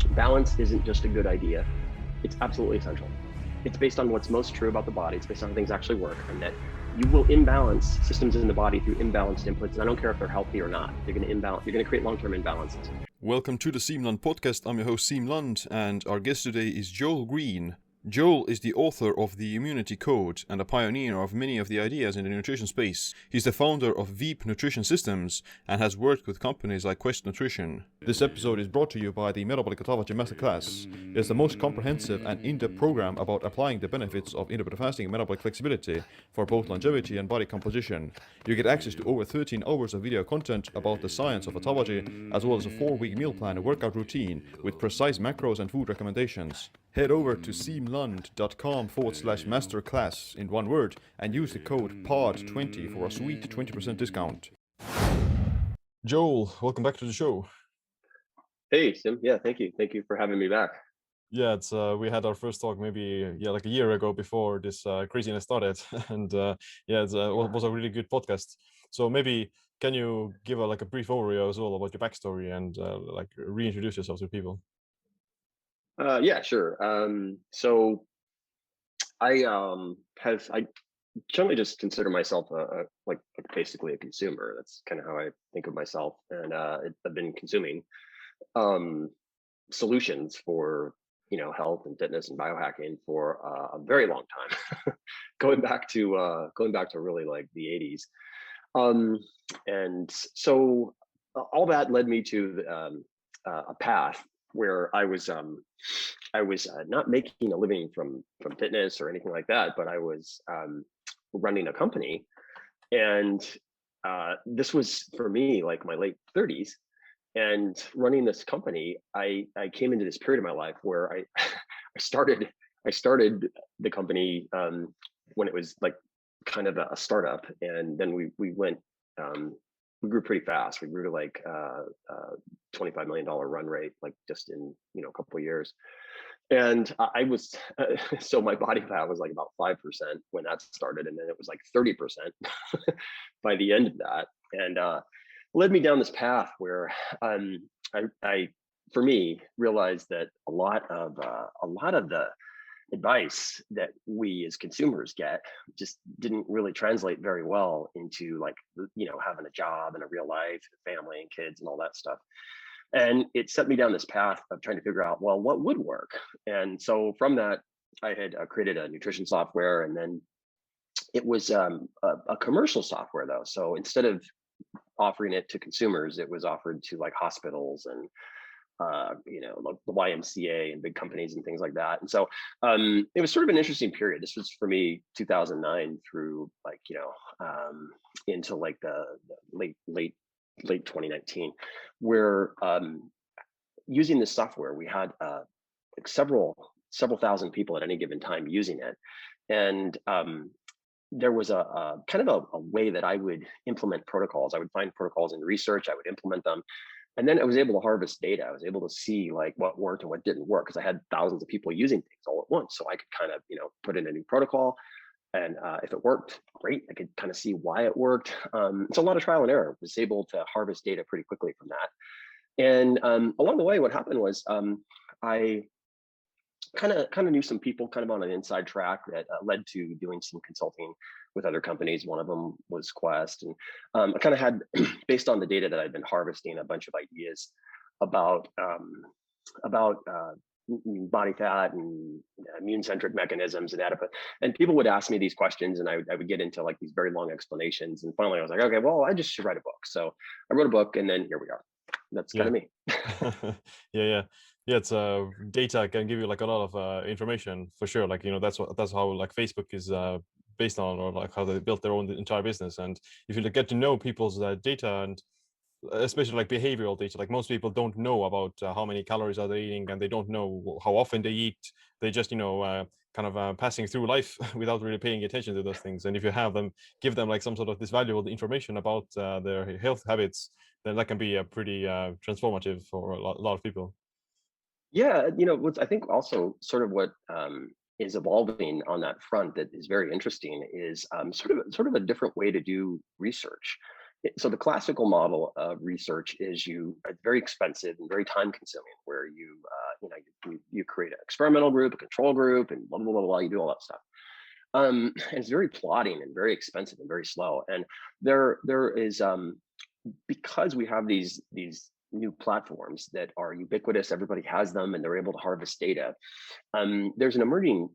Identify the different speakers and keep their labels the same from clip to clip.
Speaker 1: balance isn't just a good idea. It's absolutely essential. It's based on what's most true about the body. It's based on how things actually work, and that you will imbalance systems in the body through imbalanced inputs. And I don't care if they're healthy or not. You're going to create long-term imbalances.
Speaker 2: Welcome to the Siim Lund podcast. I'm your host Siim Lund, and our guest today is Joel Greene. Joel is the author of The Immunity Code and a pioneer of many of the ideas in the nutrition space. He's the founder of Veep Nutrition Systems and has worked with companies like Quest Nutrition. This episode is brought to you by the Metabolic Autophagy Masterclass. It's the most comprehensive and in-depth program about applying the benefits of intermittent fasting and metabolic flexibility for both longevity and body composition. You get access to over 13 hours of video content about the science of autophagy, as well as a 4-week meal plan and workout routine with precise macros and food recommendations. Head over to siimlund.com/masterclass in one word and use the code POD20 for a sweet 20% discount. Joel, welcome back to the show.
Speaker 1: Hey, Sim. Yeah, thank you. Thank you for having me back.
Speaker 2: Yeah, it's we had our first talk maybe like a year ago before this craziness started, and it was a really good podcast. So maybe can you give a brief overview as well about your backstory and reintroduce yourself to people?
Speaker 1: Yeah, sure. So I generally just consider myself basically a consumer. That's kind of how I think of myself, and I've been consuming solutions for health and fitness and biohacking for a very long time, going back to really like the 80s. And so all that led me to a path where I was not making a living from fitness or anything like that, but I was running a company, and this was for me like my late 30s. And running this company, I came into this period of my life where I started the company when it was like kind of a startup, and then we grew pretty fast. We grew to like $25 million run rate, like just in a couple of years. And I was so my body fat was like about 5% when that started, and then it was like 30% by the end of that, and led me down this path where I for me realized that a lot of the advice that we as consumers get just didn't really translate very well into like having a job and a real life, family and kids and all that stuff. And it set me down this path of trying to figure out, well, what would work. And so from that, I had created a nutrition software, and then it was a commercial software though. So instead of offering it to consumers, it was offered to like hospitals and like the YMCA and big companies and things like that. And so it was sort of an interesting period. This was for me 2009 through like into like the late 2019, where using this software, we had like several thousand people at any given time using it, and there was a kind of a way that I would implement protocols. I would find protocols in research, I would implement them, and then I was able to harvest data. I was able to see like what worked and what didn't work, because I had thousands of people using things all at once. So I could kind of put in a new protocol, and if it worked, great. I could kind of see why it worked. It's a lot of trial and error. I was able to harvest data pretty quickly from that. And along the way, what happened was I kind of knew some people kind of on an inside track that led to doing some consulting with other companies. One of them was Quest, and I kind of had, based on the data that I'd been harvesting, a bunch of ideas about body fat and immune-centric mechanisms and adipose. And people would ask me these questions, and I would get into like these very long explanations. And finally, I was like, okay, well, I just should write a book. So I wrote a book, and then here we are. That's kind of me.
Speaker 2: Yeah. It's data can give you like a lot of information for sure. Like that's how like Facebook is based on, or like how they built their own entire business. And if you get to know people's data, and especially like behavioral data, like most people don't know about how many calories are they eating, and they don't know how often they eat. They just passing through life without really paying attention to those things. And if you give them like some sort of this valuable information about their health habits, then that can be a pretty transformative for a lot of people.
Speaker 1: Yeah, what's I think also sort of what is evolving on that front that is very interesting is sort of a different way to do research. So the classical model of research is it's very expensive and very time consuming, where you create an experimental group, a control group, and blah blah blah blah. You do all that stuff. And it's very plodding and very expensive and very slow. And there is because we have these new platforms that are ubiquitous, everybody has them, and they're able to harvest data. There's an emerging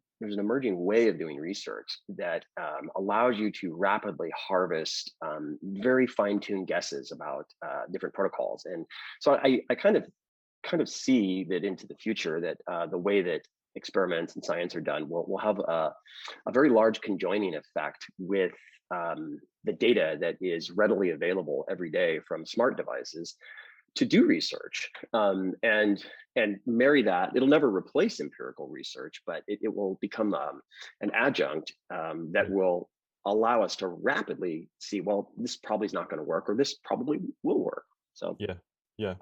Speaker 1: way of doing research that allows you to rapidly harvest very fine-tuned guesses about different protocols. And so I kind of see that into the future that the way that experiments and science are done will have a very large conjoining effect with the data that is readily available every day from smart devices to do research, and marry that. It'll never replace empirical research, but it will become an adjunct that will allow us to rapidly see, well, this probably is not going to work, or this probably will work. So
Speaker 2: yeah.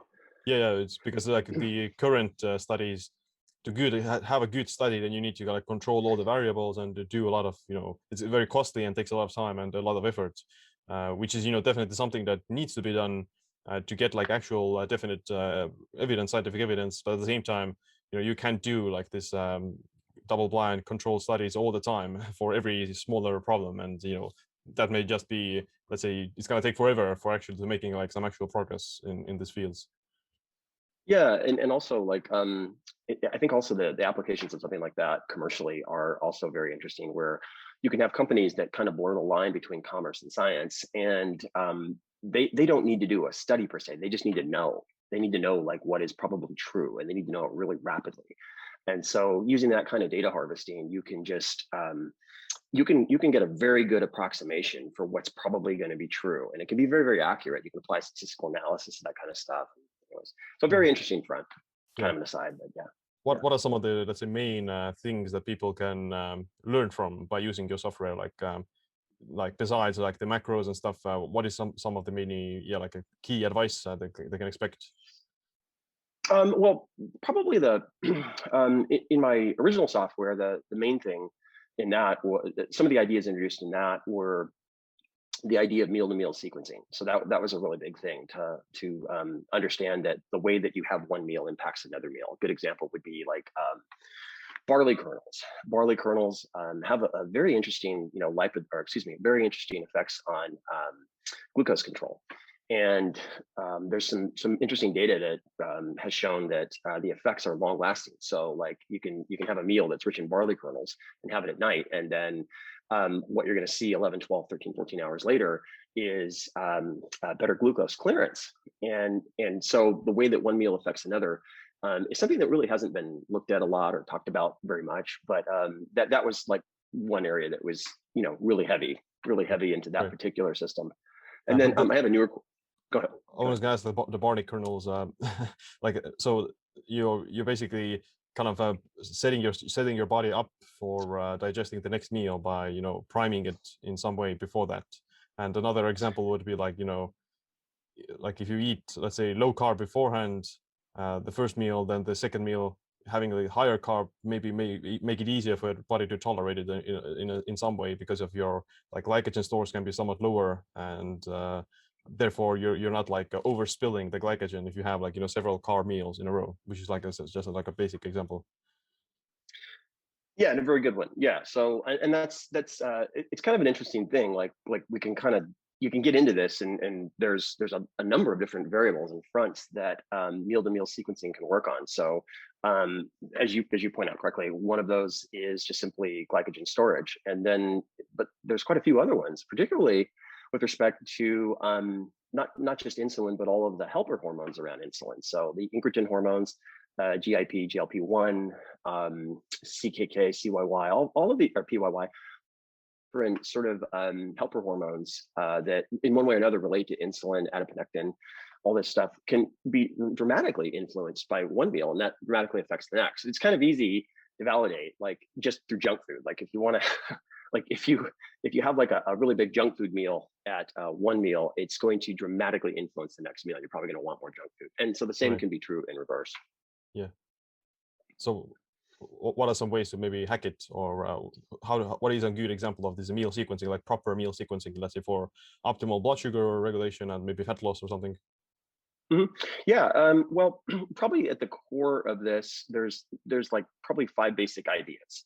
Speaker 2: It's because like the current studies, to have a good study, then you need to like control all the variables and to do a lot of, it's very costly and takes a lot of time and a lot of effort, which is, definitely something that needs to be done to get like actual definite scientific evidence. But at the same time, you can't do like this double-blind controlled studies all the time for every smaller problem, and that may just be, let's say, it's going to take forever for actually making like some actual progress in these fields.
Speaker 1: Yeah, and also like I think also the applications of something like that commercially are also very interesting, where you can have companies that kind of blur the line between commerce and science, and they don't need to do a study per se. They just need to know. They need to know like what is probably true, and they need to know it really rapidly. And so using that kind of data harvesting, you can just you can get a very good approximation for what's probably going to be true, and it can be very, very accurate. You can apply statistical analysis to that kind of stuff. So very interesting front, kind of an aside, but yeah.
Speaker 2: What are some of the, let's say, main things that people can learn from by using your software, like besides like the macros and stuff? What is some of the many like a key advice they can expect?
Speaker 1: Well, probably in my original software, the main thing in that, some of the ideas introduced in that were the idea of meal-to-meal sequencing. So that was a really big thing to understand that the way that you have one meal impacts another meal. A good example would be like barley kernels. Barley kernels have a very interesting, very interesting effects on glucose control. And there's some interesting data that has shown that the effects are long lasting. So like you can have a meal that's rich in barley kernels and have it at night, and then what you're going to see 11, 12, 13, 14 hours later is better glucose clearance. And so the way that one meal affects another is something that really hasn't been looked at a lot or talked about very much. But that was like one area that was really heavy into that particular system. And then I have a newer. Go ahead.
Speaker 2: I was going to ask the barley kernels, like, so you're basically kind of setting your body up for digesting the next meal by priming it in some way before that. And another example would be like like if you eat, let's say, low carb beforehand, the first meal, then the second meal having a higher carb maybe make it easier for your body to tolerate it in some way, because of your like glycogen stores can be somewhat lower, and therefore you're not like overspilling the glycogen if you have like several carb meals in a row, which is like just like a basic example.
Speaker 1: Yeah, and a very good one. Yeah, so and that's it's kind of an interesting thing. Like we can kind of, you can get into this, and there's a number of different variables and fronts that meal-to-meal sequencing can work on. So as you point out correctly, one of those is just simply glycogen storage, and then but there's quite a few other ones, particularly with respect to not just insulin, but all of the helper hormones around insulin. So the incretin hormones, GIP, GLP-1, CKK, CYY, all of the, or PYY, different sort of helper hormones that in one way or another relate to insulin, adiponectin. All this stuff can be dramatically influenced by one meal, and that dramatically affects the next. It's kind of easy to validate, like just through junk food. Like if you want to, like if you have like a really big junk food meal at one meal, it's going to dramatically influence the next meal. You're probably going to want more junk food, and so the same can be true in reverse.
Speaker 2: Yeah. So what are some ways to maybe hack it, or what is a good example of this meal sequencing, like proper meal sequencing, let's say for optimal blood sugar regulation and maybe fat loss or something?
Speaker 1: Mhm. Yeah, well, probably at the core of this, there's like probably five basic ideas.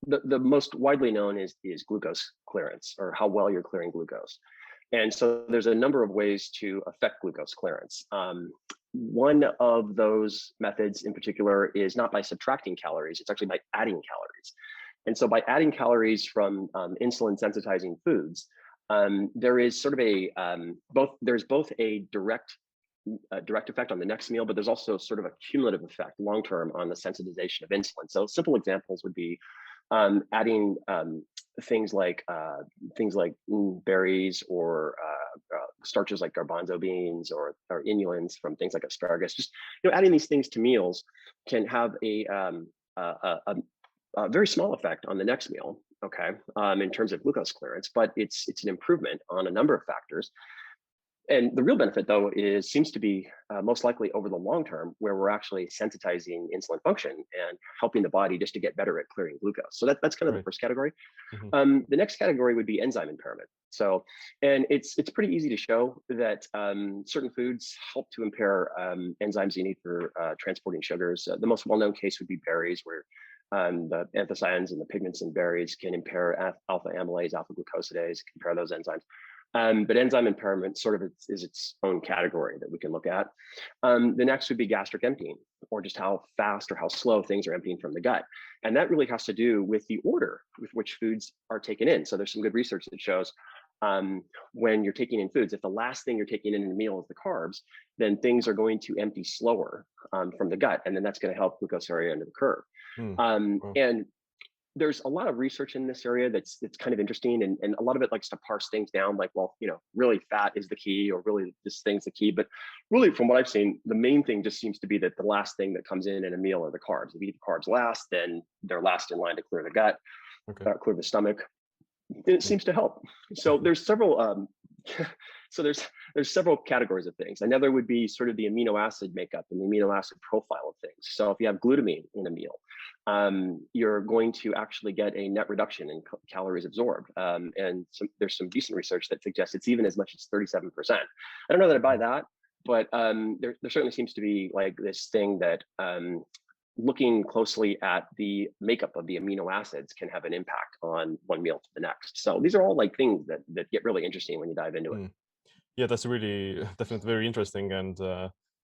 Speaker 1: The most widely known is glucose clearance, or how well you're clearing glucose. And so there's a number of ways to affect glucose clearance. One of those methods in particular is not by subtracting calories, it's actually by adding calories. And so by adding calories from insulin sensitizing foods, there is sort of there's both a direct effect on the next meal, but there's also sort of a cumulative effect long term on the sensitization of insulin. So simple examples would be adding things like berries, or starches like garbanzo beans, or inulins from things like asparagus. Just adding these things to meals can have a very small effect on the next meal. Okay, in terms of glucose clearance, but it's an improvement on a number of factors. And the real benefit, though, seems to be most likely over the long term, where we're actually sensitizing insulin function and helping the body just to get better at clearing glucose. So that's kind of the first category. The next category would be enzyme impairment. So, and it's pretty easy to show that certain foods help to impair enzymes you need for transporting sugars. The most well-known case would be berries, where the anthocyanins and the pigments in berries can impair alpha amylase, alpha glucosidase, impair those enzymes. But enzyme impairment sort of is its own category that we can look at. The next would be gastric emptying, or just how fast or how slow things are emptying from the gut. And that really has to do with the order with which foods are taken in. So there's some good research that shows when you're taking in foods, if the last thing you're taking in a meal is the carbs, then things are going to empty slower from the gut. And then that's going to help glucosuria into the curve. And there's a lot of research in this area that's kind of interesting, and a lot of it likes to parse things down, like, well, really fat is the key, or really this thing's the key. But really, from what I've seen, the main thing just seems to be that the last thing that comes in a meal are the carbs. If you eat the carbs last, then they're last in line to clear the gut, clear the stomach. And it seems to help. So there's several there's several categories of things. Another would be sort of the amino acid makeup and the amino acid profile of things. So if you have glutamine in a meal, you're going to actually get a net reduction in calories absorbed. And there's some decent research that suggests it's even as much as 37%. I don't know that I buy that, but there certainly seems to be like this thing that looking closely at the makeup of the amino acids can have an impact on one meal to the next. So these are all like things that get really interesting when you dive into it.
Speaker 2: Yeah, that's really definitely very interesting, and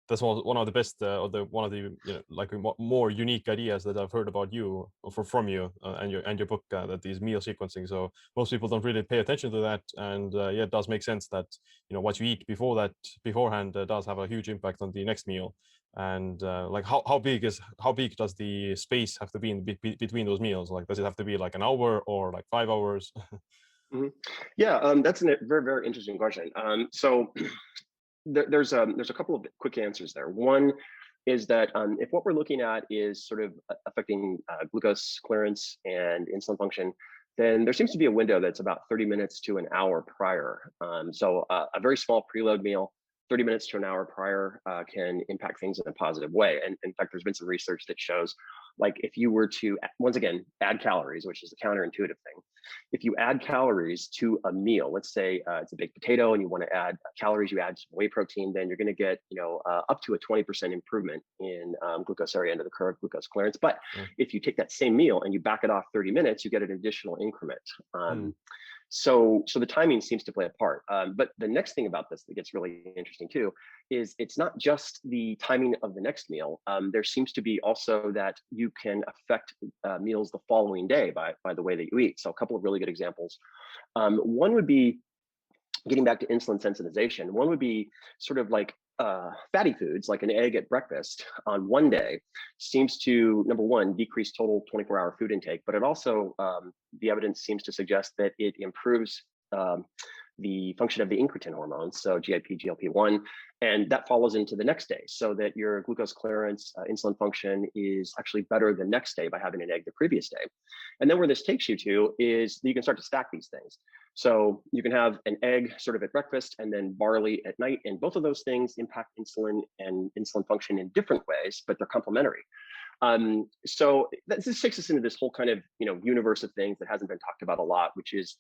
Speaker 2: that's one of the best, or one of the like more unique ideas that I've heard about you, or from you, and your book, that is meal sequencing. So most people don't really pay attention to that, and yeah, it does make sense that what you eat beforehand does have a huge impact on the next meal. And like how big does the space have to be in between those meals? Like, does it have to be like an hour or like 5 hours?
Speaker 1: Yeah, that's a very, very interesting question. So there's a couple of quick answers there. One is that if what we're looking at is sort of affecting glucose clearance and insulin function, then there seems to be a window that's about 30 minutes to an hour prior. So a very small preload meal, 30 minutes to an hour prior, can impact things in a positive way. And in fact, there's been some research that shows, like, if you were to, once again, add calories, which is a counterintuitive thing, if you add calories to a meal, let's say it's a baked potato and you want to add calories, you add some whey protein, then you're going to get up to a 20% improvement in glucosuria end of the curve, glucose clearance. But if you take that same meal and you back it off 30 minutes, you get an additional increment. So the timing seems to play a part. But the next thing about this that gets really interesting too is it's not just the timing of the next meal. There seems to be also that you can affect meals the following day by the way that you eat. So a couple of really good examples. One would be, getting back to insulin sensitization, one would be sort of like fatty foods, like an egg at breakfast on one day, seems to, number one, decrease total 24-hour food intake, but it also, the evidence seems to suggest that it improves the function of the incretin hormones, so GIP, GLP-1, and that follows into the next day, so that your glucose clearance, insulin function is actually better the next day by having an egg the previous day. And then where this takes you to is you can start to stack these things. So you can have an egg sort of at breakfast and then barley at night, and both of those things impact insulin and insulin function in different ways, but they're complementary. So this takes us into this whole kind of, universe of things that hasn't been talked about a lot, which is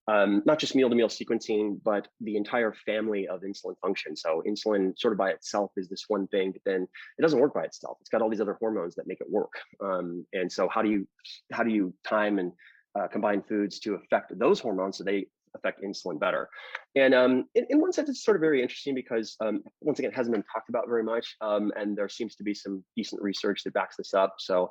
Speaker 1: not just meal-to-meal sequencing, but the entire family of insulin function. So insulin sort of by itself is this one thing, but then it doesn't work by itself. It's got all these other hormones that make it work. And so how do you time and combine foods to affect those hormones so they affect insulin better? And in one sense, it's sort of very interesting because once again, it hasn't been talked about very much, and there seems to be some decent research that backs this up. So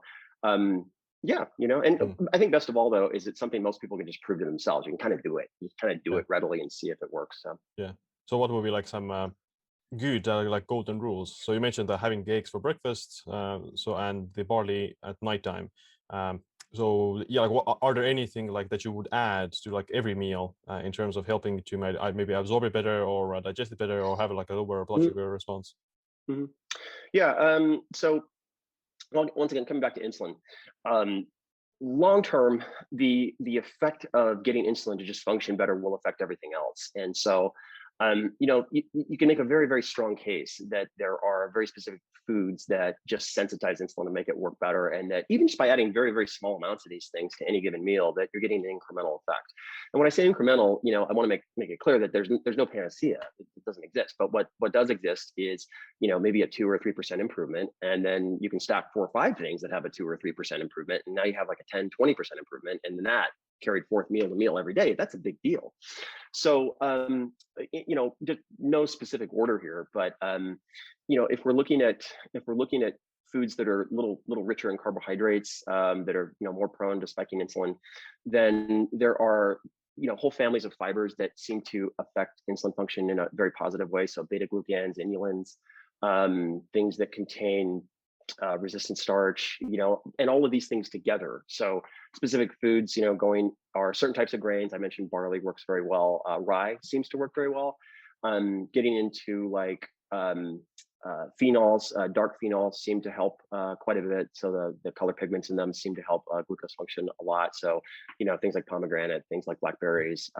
Speaker 1: yeah, and I think best of all though is it's something most people can just prove to themselves. You can kind of do it. You kind of do it readily and see if it works. So
Speaker 2: Yeah. So what would be like some good like golden rules? So you mentioned that having the eggs for breakfast, and the barley at nighttime. So yeah, like are there anything like that you would add to like every meal in terms of helping to maybe absorb it better or digest it better or have like a lower blood sugar response?
Speaker 1: mhm. Yeah. So once again, coming back to insulin, long term, the effect of getting insulin to just function better will affect everything else. And so, you can make a very, very strong case that there are very specific foods that just sensitize insulin to make it work better, and that even just by adding very, very small amounts of these things to any given meal, that you're getting an incremental effect. And when I say incremental, I want to make it clear that there's no panacea. It doesn't exist. But what does exist is maybe a 2 or 3% improvement, and then you can stack 4 or 5 things that have a 2 or 3% improvement, and now you have like a 10, 20% improvement, and then that carried forth meal to meal every day. That's a big deal. So just no specific order here, but if we're looking at foods that are a little richer in carbohydrates, that are more prone to spiking insulin, then there are whole families of fibers that seem to affect insulin function in a very positive way. So beta glucans, inulins, things that contain resistant starch, and all of these things together. So specific foods, are certain types of grains. I mentioned barley works very well. Rye seems to work very well. Getting into like phenols, dark phenols seem to help quite a bit. So the color pigments in them seem to help glucose function a lot. So, things like pomegranate, things like blackberries,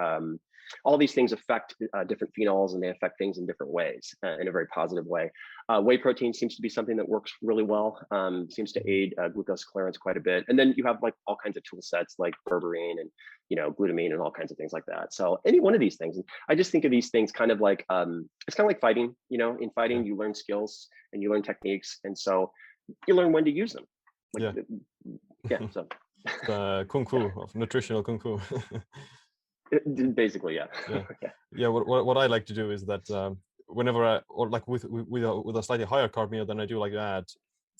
Speaker 1: all these things affect different phenols, and they affect things in different ways, in a very positive way. Whey protein seems to be something that works really well, seems to aid glucose clearance quite a bit. And then you have like all kinds of tool sets like berberine and, glutamine and all kinds of things like that. So any one of these things, and I just think of these things kind of like, it's kind of like fighting, in fighting, you learn skills and you learn techniques. And so you learn when to use them. Like, so.
Speaker 2: Kung fu, of nutritional kung fu.
Speaker 1: Basically, yeah.
Speaker 2: Yeah. What I like to do is that whenever or like with a slightly higher carb meal, then I do like to add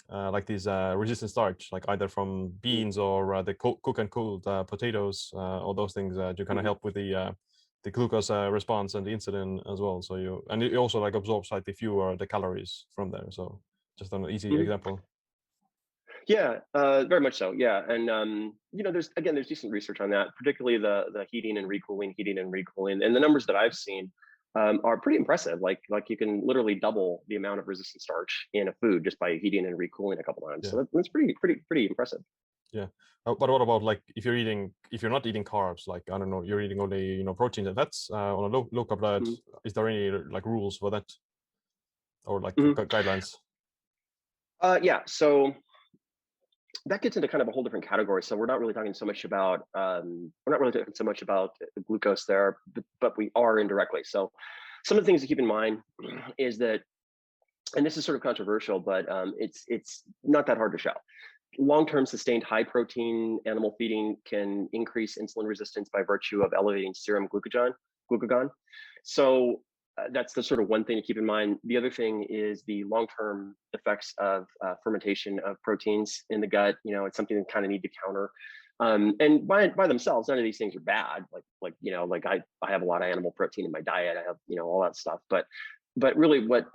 Speaker 2: like these resistant starch, like either from beans or the cook and cooled potatoes, all those things to kind of help with the glucose response and the insulin as well. So you also like absorb slightly fewer the calories from there. So just an easy example.
Speaker 1: Yeah, very much so. Yeah, and there's decent research on that, particularly the heating and recooling, and the numbers that I've seen are pretty impressive. Like you can literally double the amount of resistant starch in a food just by heating and recooling a couple times. So that's pretty impressive.
Speaker 2: Yeah, but what about like if you're not eating carbs, like I don't know, you're eating only proteins and fats on a low carb diet? Is there any like rules for that, or like guidelines?
Speaker 1: Yeah, so that gets into kind of a whole different category. So we're not really talking so much about glucose there, but we are indirectly. So some of the things to keep in mind is that, and this is sort of controversial, but it's not that hard to show. Long-term sustained high protein animal feeding can increase insulin resistance by virtue of elevating serum glucagon. So that's the sort of one thing to keep in mind. The other thing is the long-term effects of fermentation of proteins in the gut. It's something that kind of need to counter. And by themselves, none of these things are bad. Like I have a lot of animal protein in my diet. I have all that stuff. But really, what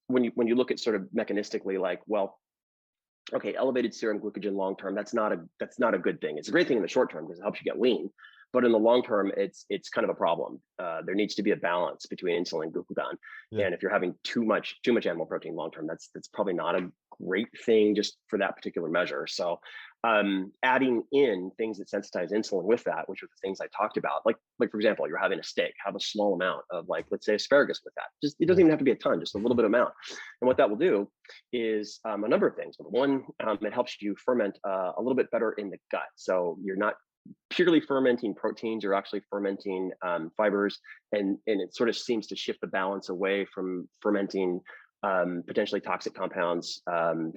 Speaker 1: when you look at sort of mechanistically, like, well, okay, elevated serum glucagon long term, that's not a good thing. It's a great thing in the short term because it helps you get lean. But in the long term, it's kind of a problem. There needs to be a balance between insulin and glucagon. And if you're having too much animal protein long term, that's probably not a great thing just for that particular measure. So adding in things that sensitize insulin with that, which are the things I talked about, like for example, you're having a steak, have a small amount of, like, let's say asparagus with that. Just, it doesn't even have to be a ton, just a little bit amount. And what that will do is a number of things. One, it helps you ferment a little bit better in the gut. So you're not purely fermenting proteins, you're actually fermenting fibers, and it sort of seems to shift the balance away from fermenting potentially toxic compounds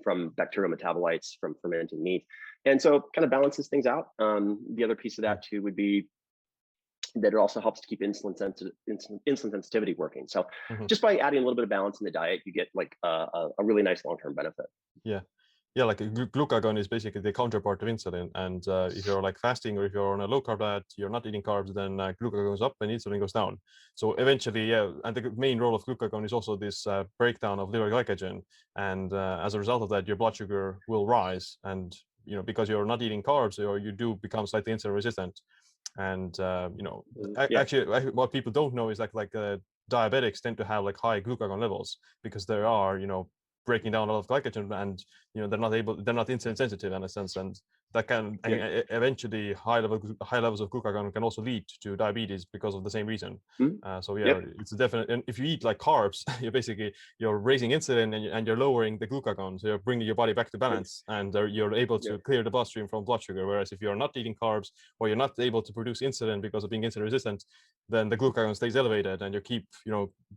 Speaker 1: from bacterial metabolites from fermenting meat. And so it kind of balances things out. The other piece of that too would be that it also helps to keep insulin sensitivity working. So just by adding a little bit of balance in the diet, you get like a really nice long-term benefit.
Speaker 2: Yeah. Yeah, like glucagon is basically the counterpart of insulin. And if you're like fasting or if you're on a low carb diet, you're not eating carbs, then glucagon goes up and insulin goes down. So eventually, yeah, and the main role of glucagon is also this breakdown of liver glycogen. And as a result of that, your blood sugar will rise. And, you know, because you're not eating carbs, or you do become slightly insulin resistant. And, you know, actually, what people don't know is like diabetics tend to have like high glucagon levels because there are, you know, breaking down a lot of glycogen, and you know they're not insulin sensitive in a sense, and that can eventually high levels of glucagon can also lead to diabetes because of the same reason. So yeah, it's a definite. And if you eat like carbs, you're raising insulin and you're lowering the glucagon, so you're bringing your body back to balance, and you're able to clear the bloodstream from blood sugar. Whereas if you're not eating carbs, or you're not able to produce insulin because of being insulin resistant, then the glucagon stays elevated, and you keep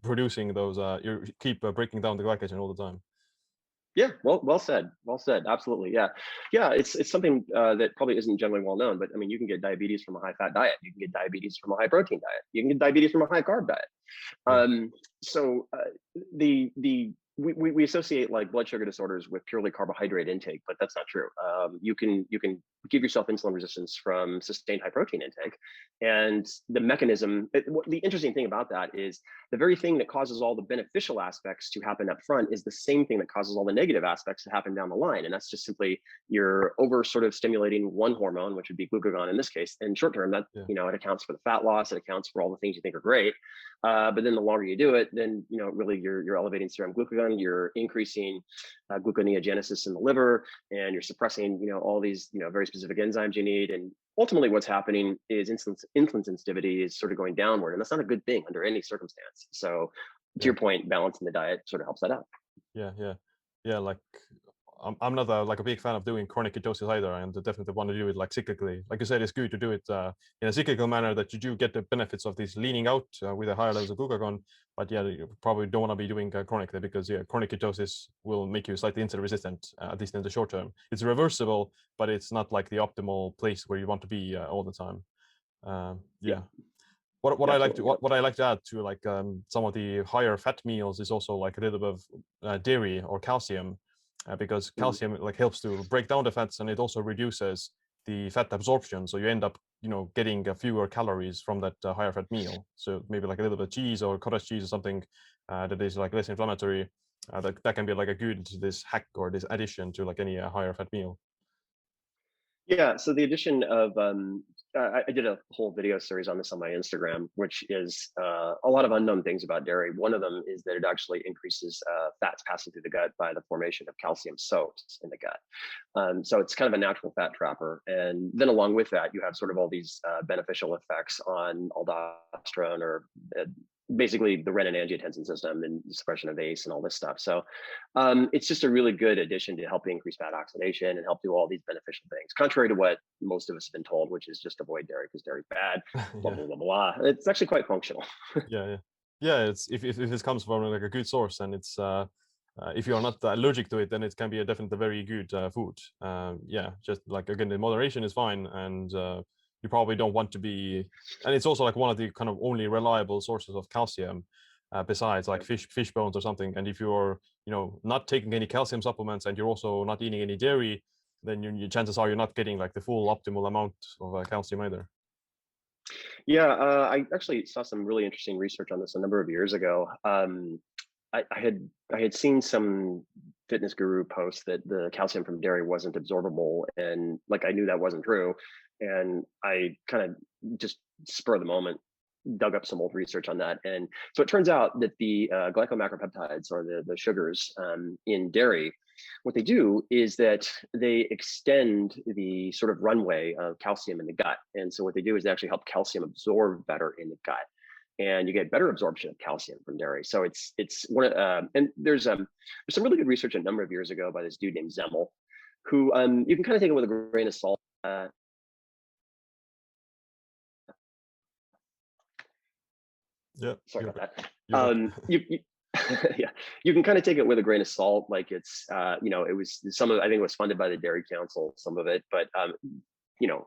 Speaker 2: producing those. You keep breaking down the glycogen all the time.
Speaker 1: Yeah, well said. Absolutely. Yeah. It's something that probably isn't generally well known, but I mean, you can get diabetes from a high fat diet. You can get diabetes from a high protein diet. You can get diabetes from a high carb diet. So we associate like blood sugar disorders with purely carbohydrate intake, but that's not true. You can give yourself insulin resistance from sustained high protein intake, and the mechanism. The interesting thing about that is the very thing that causes all the beneficial aspects to happen up front is the same thing that causes all the negative aspects to happen down the line, and that's just simply you're over sort of stimulating one hormone, which would be glucagon in this case. In short term, that it accounts for the fat loss, it accounts for all the things you think are great. But then the longer you do it, then really you're elevating serum glucagon, you're increasing gluconeogenesis in the liver, and you're suppressing all these very specific enzymes you need. And ultimately, what's happening is insulin sensitivity is sort of going downward, and that's not a good thing under any circumstance. So, to your point, balancing the diet sort of helps that out.
Speaker 2: Yeah. Like I'm not a big fan of doing chronic ketosis either, and definitely want to do it like cyclically. Like you said, it's good to do it in a cyclical manner that you do get the benefits of this leaning out with a higher levels of glucagon. But yeah, you probably don't want to be doing chronically, because chronic ketosis will make you slightly insulin resistant, at least in the short term. It's reversible, but it's not like the optimal place where you want to be all the time. What I like to add to like some of the higher fat meals is also like a little bit of dairy or calcium. Because calcium like helps to break down the fats, and it also reduces the fat absorption. So you end up, getting fewer calories from that higher fat meal. So maybe like a little bit of cheese or cottage cheese or something that is like less inflammatory. That can be like a good this hack or this addition to like any higher fat meal.
Speaker 1: Yeah, so the addition of I did a whole video series on this on my Instagram, which is a lot of unknown things about dairy. One of them is that it actually increases fats passing through the gut by the formation of calcium soaks in the gut. So it's kind of a natural fat trapper. And then along with that, you have sort of all these beneficial effects on aldosterone, or basically the renin-angiotensin system, and suppression of ACE and all this stuff. So it's just a really good addition to help increase fat oxidation and help do all these beneficial things, contrary to what most of us have been told, which is just avoid dairy because dairy's bad, blah, blah, blah, blah. It's actually quite functional.
Speaker 2: Yeah. It's if this comes from like a good source, and it's if you are not allergic to it, then it can be a definitely very good food. Just like, again, the moderation is fine, and you probably don't want to be, and it's also like one of the kind of only reliable sources of calcium besides like fish bones or something. And if you're not taking any calcium supplements, and you're also not eating any dairy, then your chances are you're not getting like the full optimal amount of calcium either.
Speaker 1: Yeah, I actually saw some really interesting research on this a number of years ago. I had seen some fitness guru post that the calcium from dairy wasn't absorbable, and like I knew that wasn't true, and I kind of just spur of the moment dug up some old research on that. And so it turns out that the glycomacropeptides, or the sugars in dairy, what they do is that they extend the sort of runway of calcium in the gut. And so what they do is they actually help calcium absorb better in the gut, and you get better absorption of calcium from dairy. So it's one and there's some really good research a number of years ago by this dude named Zemmel, who you can kind of take it with a grain of salt.
Speaker 2: Yeah.
Speaker 1: Sorry about that.
Speaker 2: You're
Speaker 1: Yeah, you can kind of take it with a grain of salt. Like it's, it was some of, I think it was funded by the Dairy Council, some of it, but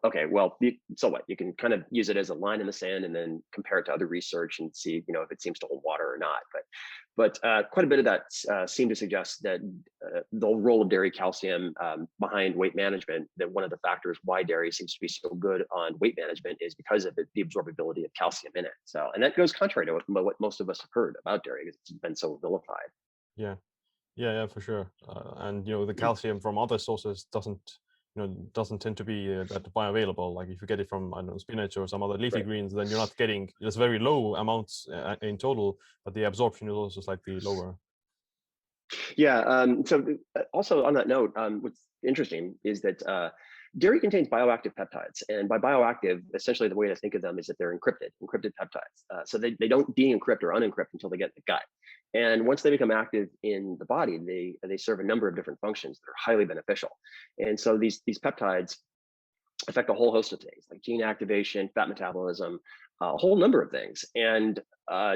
Speaker 1: okay, well, so what? You can kind of use it as a line in the sand and then compare it to other research and see, if it seems to hold water or not. But quite a bit of that seemed to suggest that the role of dairy calcium behind weight management, that one of the factors why dairy seems to be so good on weight management is because of the absorbability of calcium in it. So, and that goes contrary to what most of us have heard about dairy, because it's been so vilified.
Speaker 2: Yeah, for sure. And the calcium from other sources doesn't tend to be that bioavailable. Like if you get it from, I don't know, spinach or some other leafy
Speaker 1: Right.
Speaker 2: greens, then you're not getting, it's very low amounts in total, but the absorption is also slightly lower.
Speaker 1: Yeah. So also on that note, what's interesting is that dairy contains bioactive peptides, and by bioactive, essentially the way to think of them is that they're encrypted peptides. So they don't de-encrypt or unencrypt until they get in the gut. And once they become active in the body, they serve a number of different functions that are highly beneficial. And so these peptides affect a whole host of things, like gene activation, fat metabolism, a whole number of things. And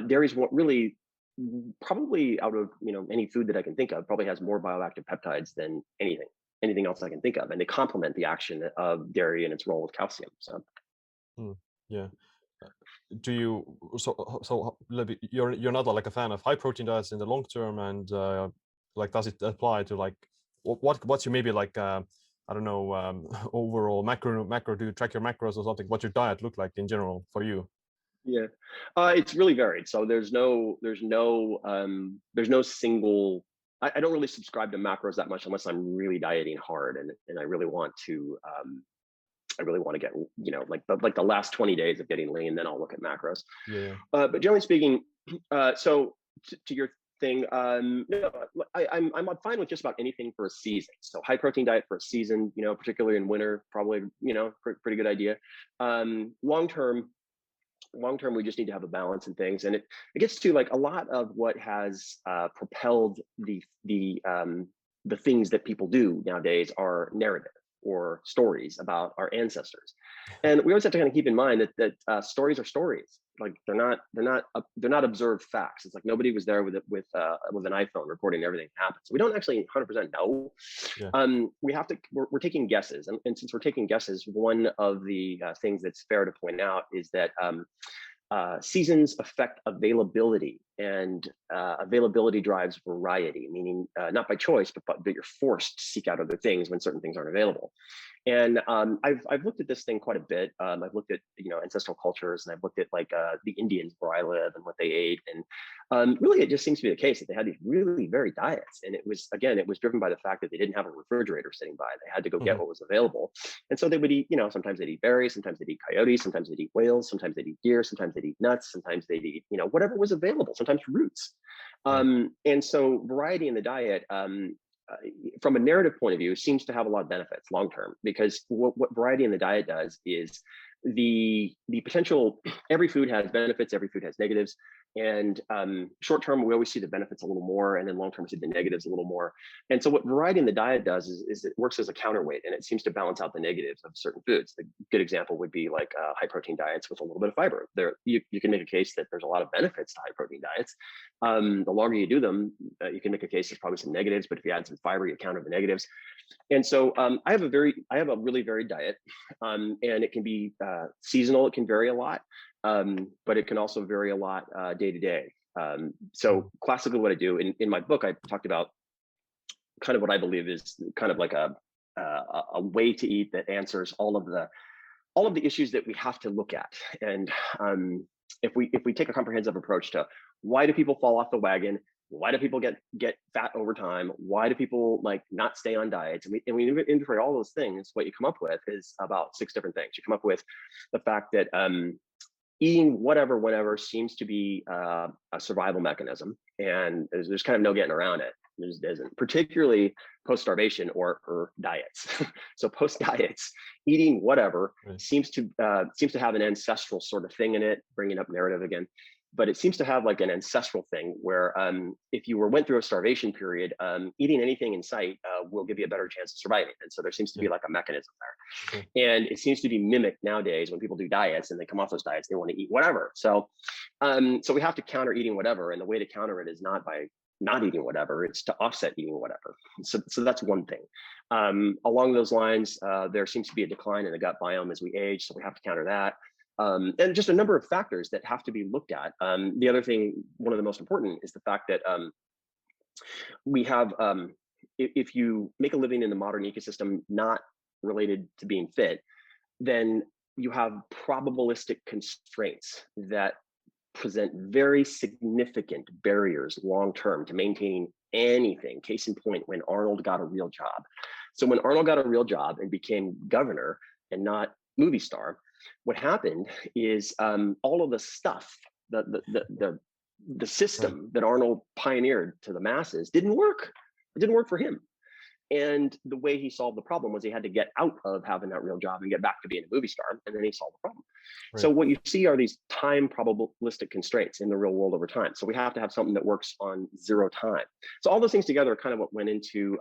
Speaker 1: dairy's really, probably out of any food that I can think of, probably has more bioactive peptides than anything else I can think of, and they complement the action of dairy and its role with calcium. So
Speaker 2: Yeah. Do you you're not like a fan of high protein diets in the long term, and like does it apply to like what's your maybe like I don't know overall macro, do you track your macros or something? What's your diet look like in general for you?
Speaker 1: yeah, it's really varied. So there's no single. I don't really subscribe to macros that much unless I'm really dieting hard, and I really want to get like the last 20 days of getting lean, then I'll look at macros.
Speaker 2: Yeah.
Speaker 1: But generally speaking, so to your thing, no, I'm fine with just about anything for a season. So high protein diet for a season, particularly in winter, probably pretty good idea. Long term, we just need to have a balance in things, and it gets to like a lot of what has propelled the things that people do nowadays are narrative or stories about our ancestors. And we always have to kind of keep in mind that stories are stories. Like they're not observed facts. It's like nobody was there with an iPhone recording everything that happens. So we don't actually 100% know.
Speaker 2: Yeah.
Speaker 1: We're taking guesses, and since we're taking guesses, one of the things that's fair to point out is that seasons affect availability, and availability drives variety, meaning not by choice, but you're forced to seek out other things when certain things aren't available. And I've looked at this thing quite a bit. I've looked at ancestral cultures, and I've looked at like the Indians where I live and what they ate, and really it just seems to be the case that they had these really varied diets, and it was driven by the fact that they didn't have a refrigerator sitting by. They had to go get what was available, and so they would eat. Sometimes they'd eat berries, sometimes they'd eat coyotes, sometimes they'd eat whales, sometimes they'd eat deer, sometimes they'd eat nuts, sometimes they'd eat whatever was available, sometimes roots. And so variety in the diet, from a narrative point of view, seems to have a lot of benefits long term, because what variety in the diet does is the potential. Every food has benefits, every food has negatives, and short term we always see the benefits a little more, and then long term we see the negatives a little more. And so what variety in the diet does is it works as a counterweight, and it seems to balance out the negatives of certain foods. A good example would be like high protein diets with a little bit of fiber. You can make a case that there's a lot of benefits to high protein diets. The longer you do them, you can make a case there's probably some negatives, but if you add some fiber, you counter the negatives. And so I have a really varied diet, and it can be seasonal. It can vary a lot, but it can also vary a lot day to day. So classically, what I do in my book, I talked about kind of what I believe is kind of like a way to eat that answers all of the issues that we have to look at. And if we take a comprehensive approach to why do people fall off the wagon, why do people get fat over time, why do people like not stay on diets, and we inventory all those things, what you come up with is about 6 different things. You come up with the fact that eating whatever whenever seems to be a survival mechanism, and there's kind of no getting around it. It just isn't, particularly post-starvation or diets. So post-diets, eating whatever seems to have an ancestral sort of thing in it, bringing up narrative again. But it seems to have like an ancestral thing where if you went through a starvation period, eating anything in sight will give you a better chance of surviving. And so there seems to be like a mechanism there. And it seems to be mimicked nowadays when people do diets and they come off those diets, they want to eat whatever. So we have to counter eating whatever. And the way to counter it is not by not eating whatever, it's to offset eating whatever. So that's one thing. Along those lines, there seems to be a decline in the gut biome as we age. So we have to counter that. And just a number of factors that have to be looked at. The other thing, one of the most important, is the fact that we have, if you make a living in the modern ecosystem not related to being fit, then you have probabilistic constraints that present very significant barriers long-term to maintaining anything. Case in point, when Arnold got a real job. So when Arnold got a real job and became governor and not movie star, what happened is all of the stuff, the system that Arnold pioneered to the masses didn't work. It didn't work for him. And the way he solved the problem was he had to get out of having that real job and get back to being a movie star, and then he solved the problem. Right. So what you see are these time probabilistic constraints in the real world over time. So we have to have something that works on 0 time. So all those things together are kind of what went into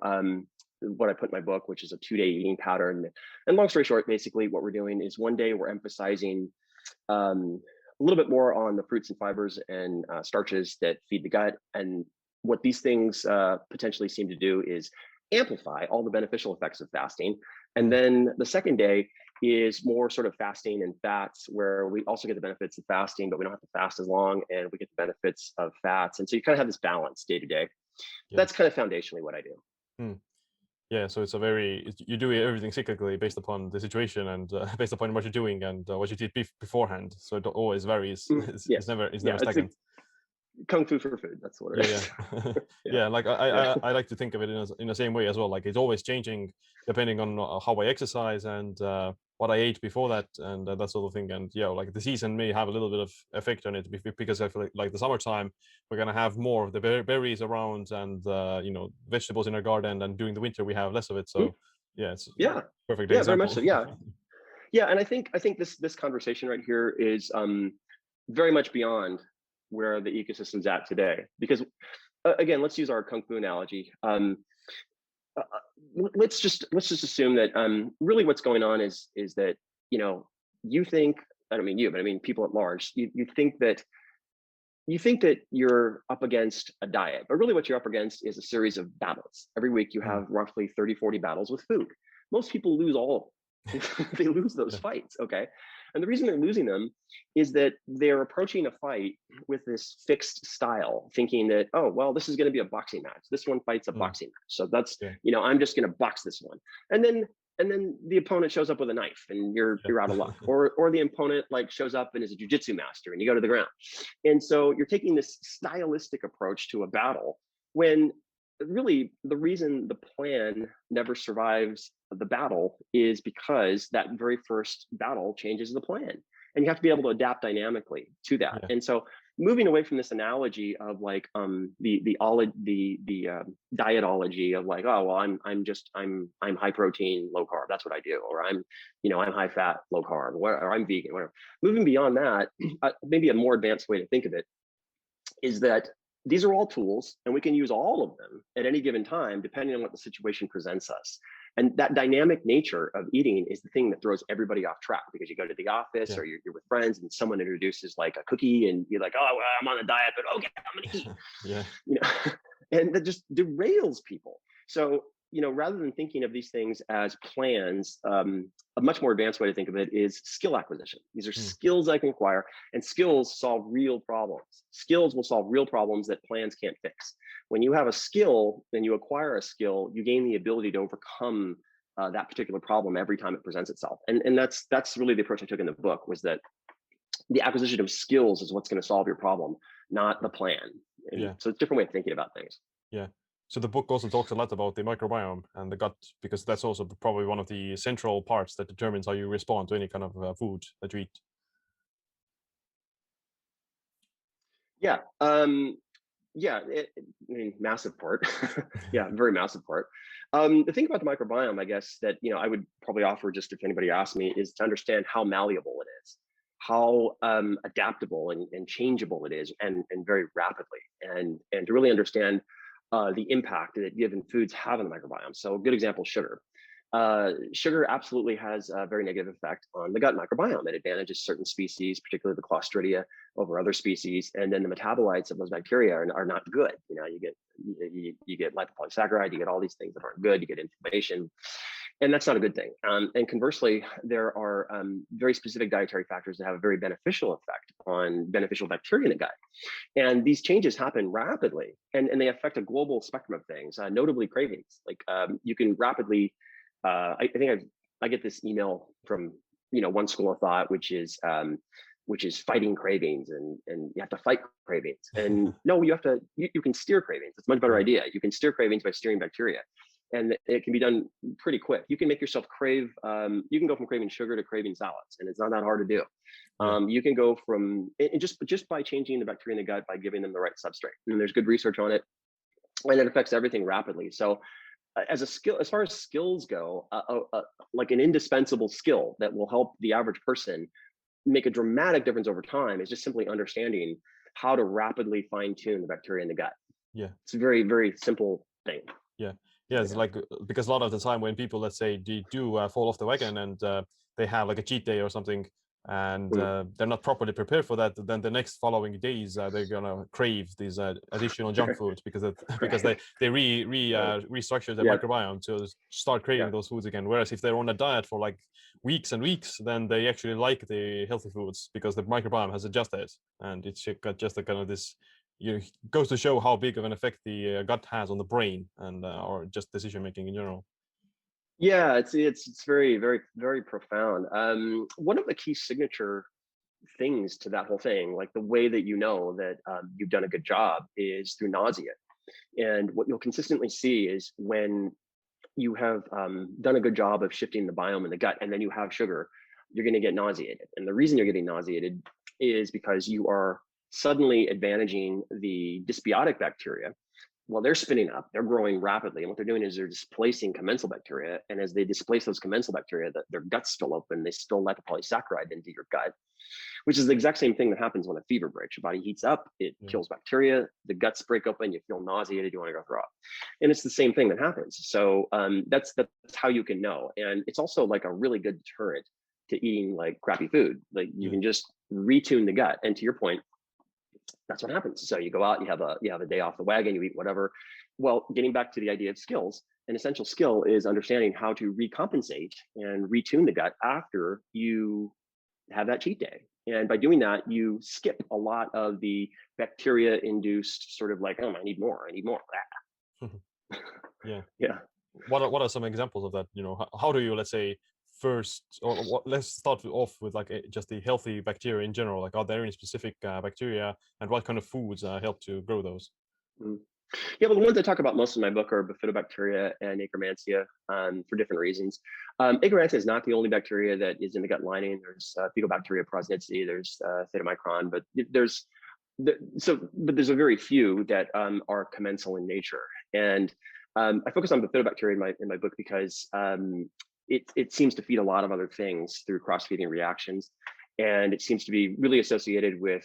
Speaker 1: what I put in my book, which is a 2-day eating pattern. And long story short, basically what we're doing is one day we're emphasizing a little bit more on the fruits and fibers and starches that feed the gut. And what these things potentially seem to do is amplify all the beneficial effects of fasting. And then the second day is more sort of fasting and fats, where we also get the benefits of fasting, but we don't have to fast as long, and we get the benefits of fats. And so you kind of have this balance day to day. That's kind of foundationally what I do.
Speaker 2: Yeah, so you do everything cyclically based upon the situation and based upon what you're doing and what you did beforehand. So it always varies. It's never stagnant.
Speaker 1: Kung fu for food, that's what it is.
Speaker 2: Yeah, like I like to think of it in the same way as well. Like it's always changing depending on how I exercise and what I ate before that and that sort of thing. And like the season may have a little bit of effect on it because I feel like the summertime we're gonna have more of the berries around and vegetables in our garden, and during the winter we have less of it. So it's perfect example.
Speaker 1: Very much so. Yeah, and I think this conversation right here is very much beyond where the ecosystem's at today, because again, let's use our kung fu analogy. Let's just assume that really what's going on is that you think, I don't mean you, but I mean people at large, you think that you're up against a diet, but really what you're up against is a series of battles. Every week you have roughly 30-40 battles with food. Most people lose all of them. They lose those fights, okay? And the reason they're losing them is that they're approaching a fight with this fixed style, thinking that, oh, well, this is going to be a boxing match. This one fights a boxing match. So that's, I'm just going to box this one. And then the opponent shows up with a knife and you're out of luck. Or the opponent like shows up and is a jujitsu master and you go to the ground. And so you're taking this stylistic approach to a battle when really the reason the plan never survives the battle is because that very first battle changes the plan, and you have to be able to adapt dynamically to that. And so moving away from this analogy of like the dietology of like, oh well, I'm high protein low carb, that's what I do, or I'm high fat low carb, or I'm vegan, whatever. Moving beyond that, maybe a more advanced way to think of it is that these are all tools, and we can use all of them at any given time, depending on what the situation presents us. And that dynamic nature of eating is the thing that throws everybody off track, because you go to the office or you're with friends and someone introduces like a cookie and you're like, oh, well, I'm on a diet, but okay, I'm gonna eat. And that just derails people. So, rather than thinking of these things as plans, a much more advanced way to think of it is skill acquisition. These are skills I can acquire, and skills solve real problems. Skills will solve real problems that plans can't fix. When you have a skill and you acquire a skill, you gain the ability to overcome that particular problem every time it presents itself. And that's really the approach I took in the book, was that the acquisition of skills is what's going to solve your problem, not the plan. So it's a different way of thinking about things.
Speaker 2: Yeah. So the book also talks a lot about the microbiome and the gut, because that's also probably one of the central parts that determines how you respond to any kind of food that you eat.
Speaker 1: Yeah. Yeah, I mean, massive part. Yeah, very massive part. The thing about the microbiome, I guess, that I would probably offer, just if anybody asks me, is to understand how malleable it is, how adaptable and changeable it is, and very rapidly, and to really understand the impact that given foods have on the microbiome. So a good example, sugar. Sugar absolutely has a very negative effect on the gut microbiome. It advantages certain species, particularly the Clostridia, over other species, and then the metabolites of those bacteria are not good. You get lipopolysaccharide, you get all these things that aren't good. You get inflammation, and that's not a good thing. And conversely, there are very specific dietary factors that have a very beneficial effect on beneficial bacteria in the gut. And these changes happen rapidly, and they affect a global spectrum of things, notably cravings. Like you can rapidly I think I get this email from one school of thought, which is fighting cravings, and you have to fight cravings. And no, you can steer cravings. It's a much better idea. You can steer cravings by steering bacteria, and it can be done pretty quick. You can make yourself crave. You can go from craving sugar to craving salads, and it's not that hard to do. You can go from just by changing the bacteria in the gut by giving them the right substrate. And there's good research on it, and it affects everything rapidly. So as a skill, as far as skills go, like an indispensable skill that will help the average person make a dramatic difference over time is just simply understanding how to rapidly fine tune the bacteria in the gut.
Speaker 2: Yeah,
Speaker 1: it's a very, very simple thing.
Speaker 2: Yeah, it's like, because a lot of the time when people, let's say, they do fall off the wagon and they have like a cheat day or something, and they're not properly prepared for that, then the next following days they're gonna crave these additional junk foods because they restructure their microbiome to start craving those foods again. Whereas if they're on a diet for like weeks and weeks, then they actually like the healthy foods because the microbiome has adjusted, and it's got just a kind of this. Goes to show how big of an effect the gut has on the brain and or just decision making in general.
Speaker 1: Yeah, it's very, very, very profound. One of the key signature things to that whole thing, like the way that that you've done a good job, is through nausea. And what you'll consistently see is when you have done a good job of shifting the biome in the gut, and then you have sugar, you're going to get nauseated. And the reason you're getting nauseated is because you are suddenly advantaging the dysbiotic bacteria. Well, they're spinning up, they're growing rapidly. And what they're doing is they're displacing commensal bacteria. And as they displace those commensal bacteria, their gut's still open, they still let the polysaccharide into your gut, which is the exact same thing that happens when a fever breaks. Your body heats up, it kills bacteria, the guts break open, you feel nauseated, you want to go throw up. And it's the same thing that happens. So that's how you can know. And it's also like a really good deterrent to eating like crappy food. Like you can just retune the gut. And to your point, that's what happens. So you go out, you have a day off the wagon, you eat whatever. Well, getting back to the idea of skills, an essential skill is understanding how to recompensate and retune the gut after you have that cheat day. And by doing that, you skip a lot of the bacteria-induced sort of like, oh, I need more.
Speaker 2: Yeah. What are some examples of that? How do you, let's say, first, or let's start off with like just the healthy bacteria in general. Like, are there any specific bacteria, and what kind of foods help to grow those?
Speaker 1: Yeah, well, the ones I talk about most in my book are bifidobacteria and Akkermansia for different reasons. Akkermansia is not the only bacteria that is in the gut lining. There's Fecobacteria prosnitzi, there's Thetomicron, but there's a very few that are commensal in nature. And I focus on bifidobacteria in my book because it seems to feed a lot of other things through cross-feeding reactions. And it seems to be really associated with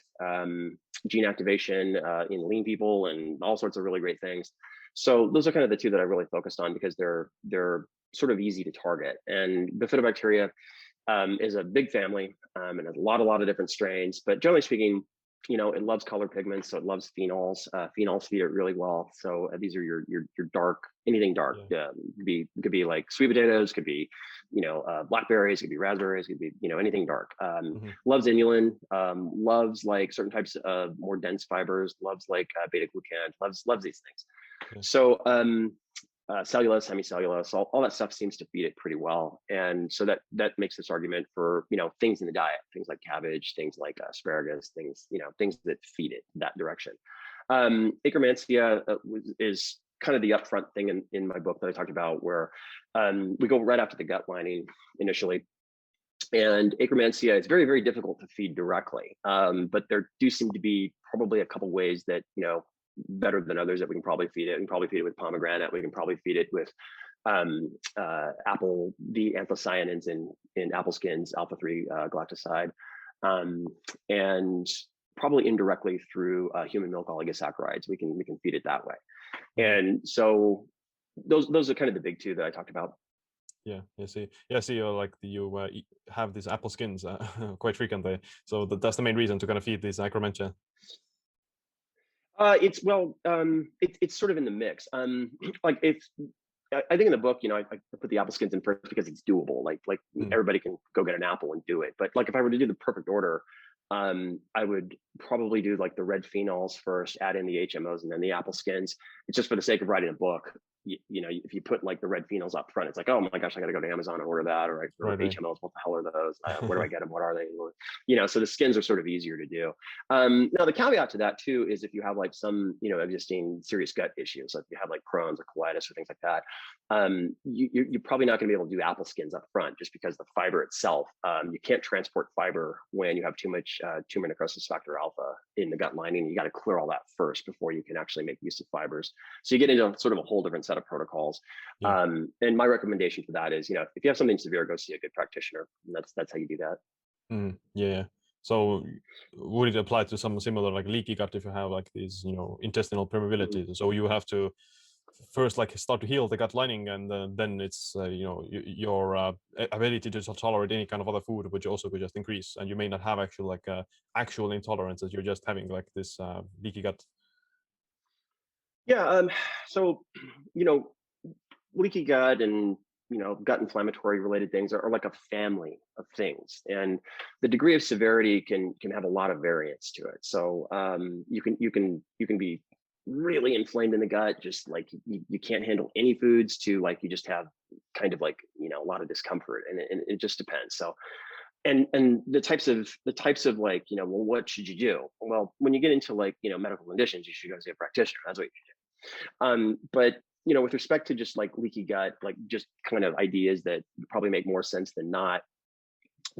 Speaker 1: gene activation in lean people and all sorts of really great things. So those are kind of the two that I really focused on because they're sort of easy to target. And bifidobacteria is a big family and has a lot of different strains. But generally speaking, it loves color pigments, so it loves phenols. Phenols feed it really well. So these are your dark, anything dark. Could be like sweet potatoes, could be blackberries, could be raspberries, could be anything dark. Loves inulin, loves like certain types of more dense fibers, loves like beta glucan, loves these things. So cellulose, hemicellulose, all that stuff seems to feed it pretty well. And so that makes this argument for, things in the diet, things like cabbage, things like asparagus, things that feed it that direction. Akkermansia is kind of the upfront thing in my book that I talked about, where we go right after the gut lining initially. And Akkermansia is very, very difficult to feed directly. But there do seem to be probably a couple ways that, better than others that we can probably feed it. We can probably feed it with pomegranate. We can probably feed it with apple, the anthocyanins in apple skins, alpha-3 galactoside, and probably indirectly through human milk oligosaccharides. We can feed it that way. And so those are kind of the big two that I talked about.
Speaker 2: Yeah, I see. Like you have these apple skins quite frequently, so that's the main reason to kind of feed these acromentia.
Speaker 1: It's sort of in the mix. Like I think in the book, I put the apple skins in first because it's doable. Like everybody can go get an apple and do it. But like if I were to do the perfect order, I would probably do like the red phenols first, add in the HMOs, and then the apple skins. It's just for the sake of writing a book. If you put like the red phenols up front, it's like, oh my gosh, I got to go to Amazon and order that, or HMOs. What the hell are those? Where do I get them? What are they? So the skins are sort of easier to do. Now the caveat to that too is if you have like some existing serious gut issues, like if you have like Crohn's or colitis or things like that, you're probably not going to be able to do apple skins up front just because the fiber itself, you can't transport fiber when you have too much tumor necrosis factor alpha in the gut lining. You got to clear all that first before you can actually make use of fibers. So you get into sort of a whole different set of protocols. Yeah. And my recommendation for that is, if you have something severe, go see a good practitioner. And that's how you do that.
Speaker 2: Yeah. So would it apply to some similar like leaky gut if you have like these, intestinal permeability? So you have to first like start to heal the gut lining, and then it's your ability to tolerate any kind of other food, which also could just increase, and you may not have actual intolerances. You're just having like this leaky gut.
Speaker 1: Yeah. So leaky gut and gut inflammatory related things are like a family of things, and the degree of severity can have a lot of variance to it. So you can be really inflamed in the gut, just like you can't handle any foods, to like you just have kind of like a lot of discomfort, and it just depends. So and the types of like well, what should you do? Well, when you get into like medical conditions, you should go see a practitioner. That's what you should do. But with respect to just like leaky gut, like just kind of ideas that probably make more sense than not,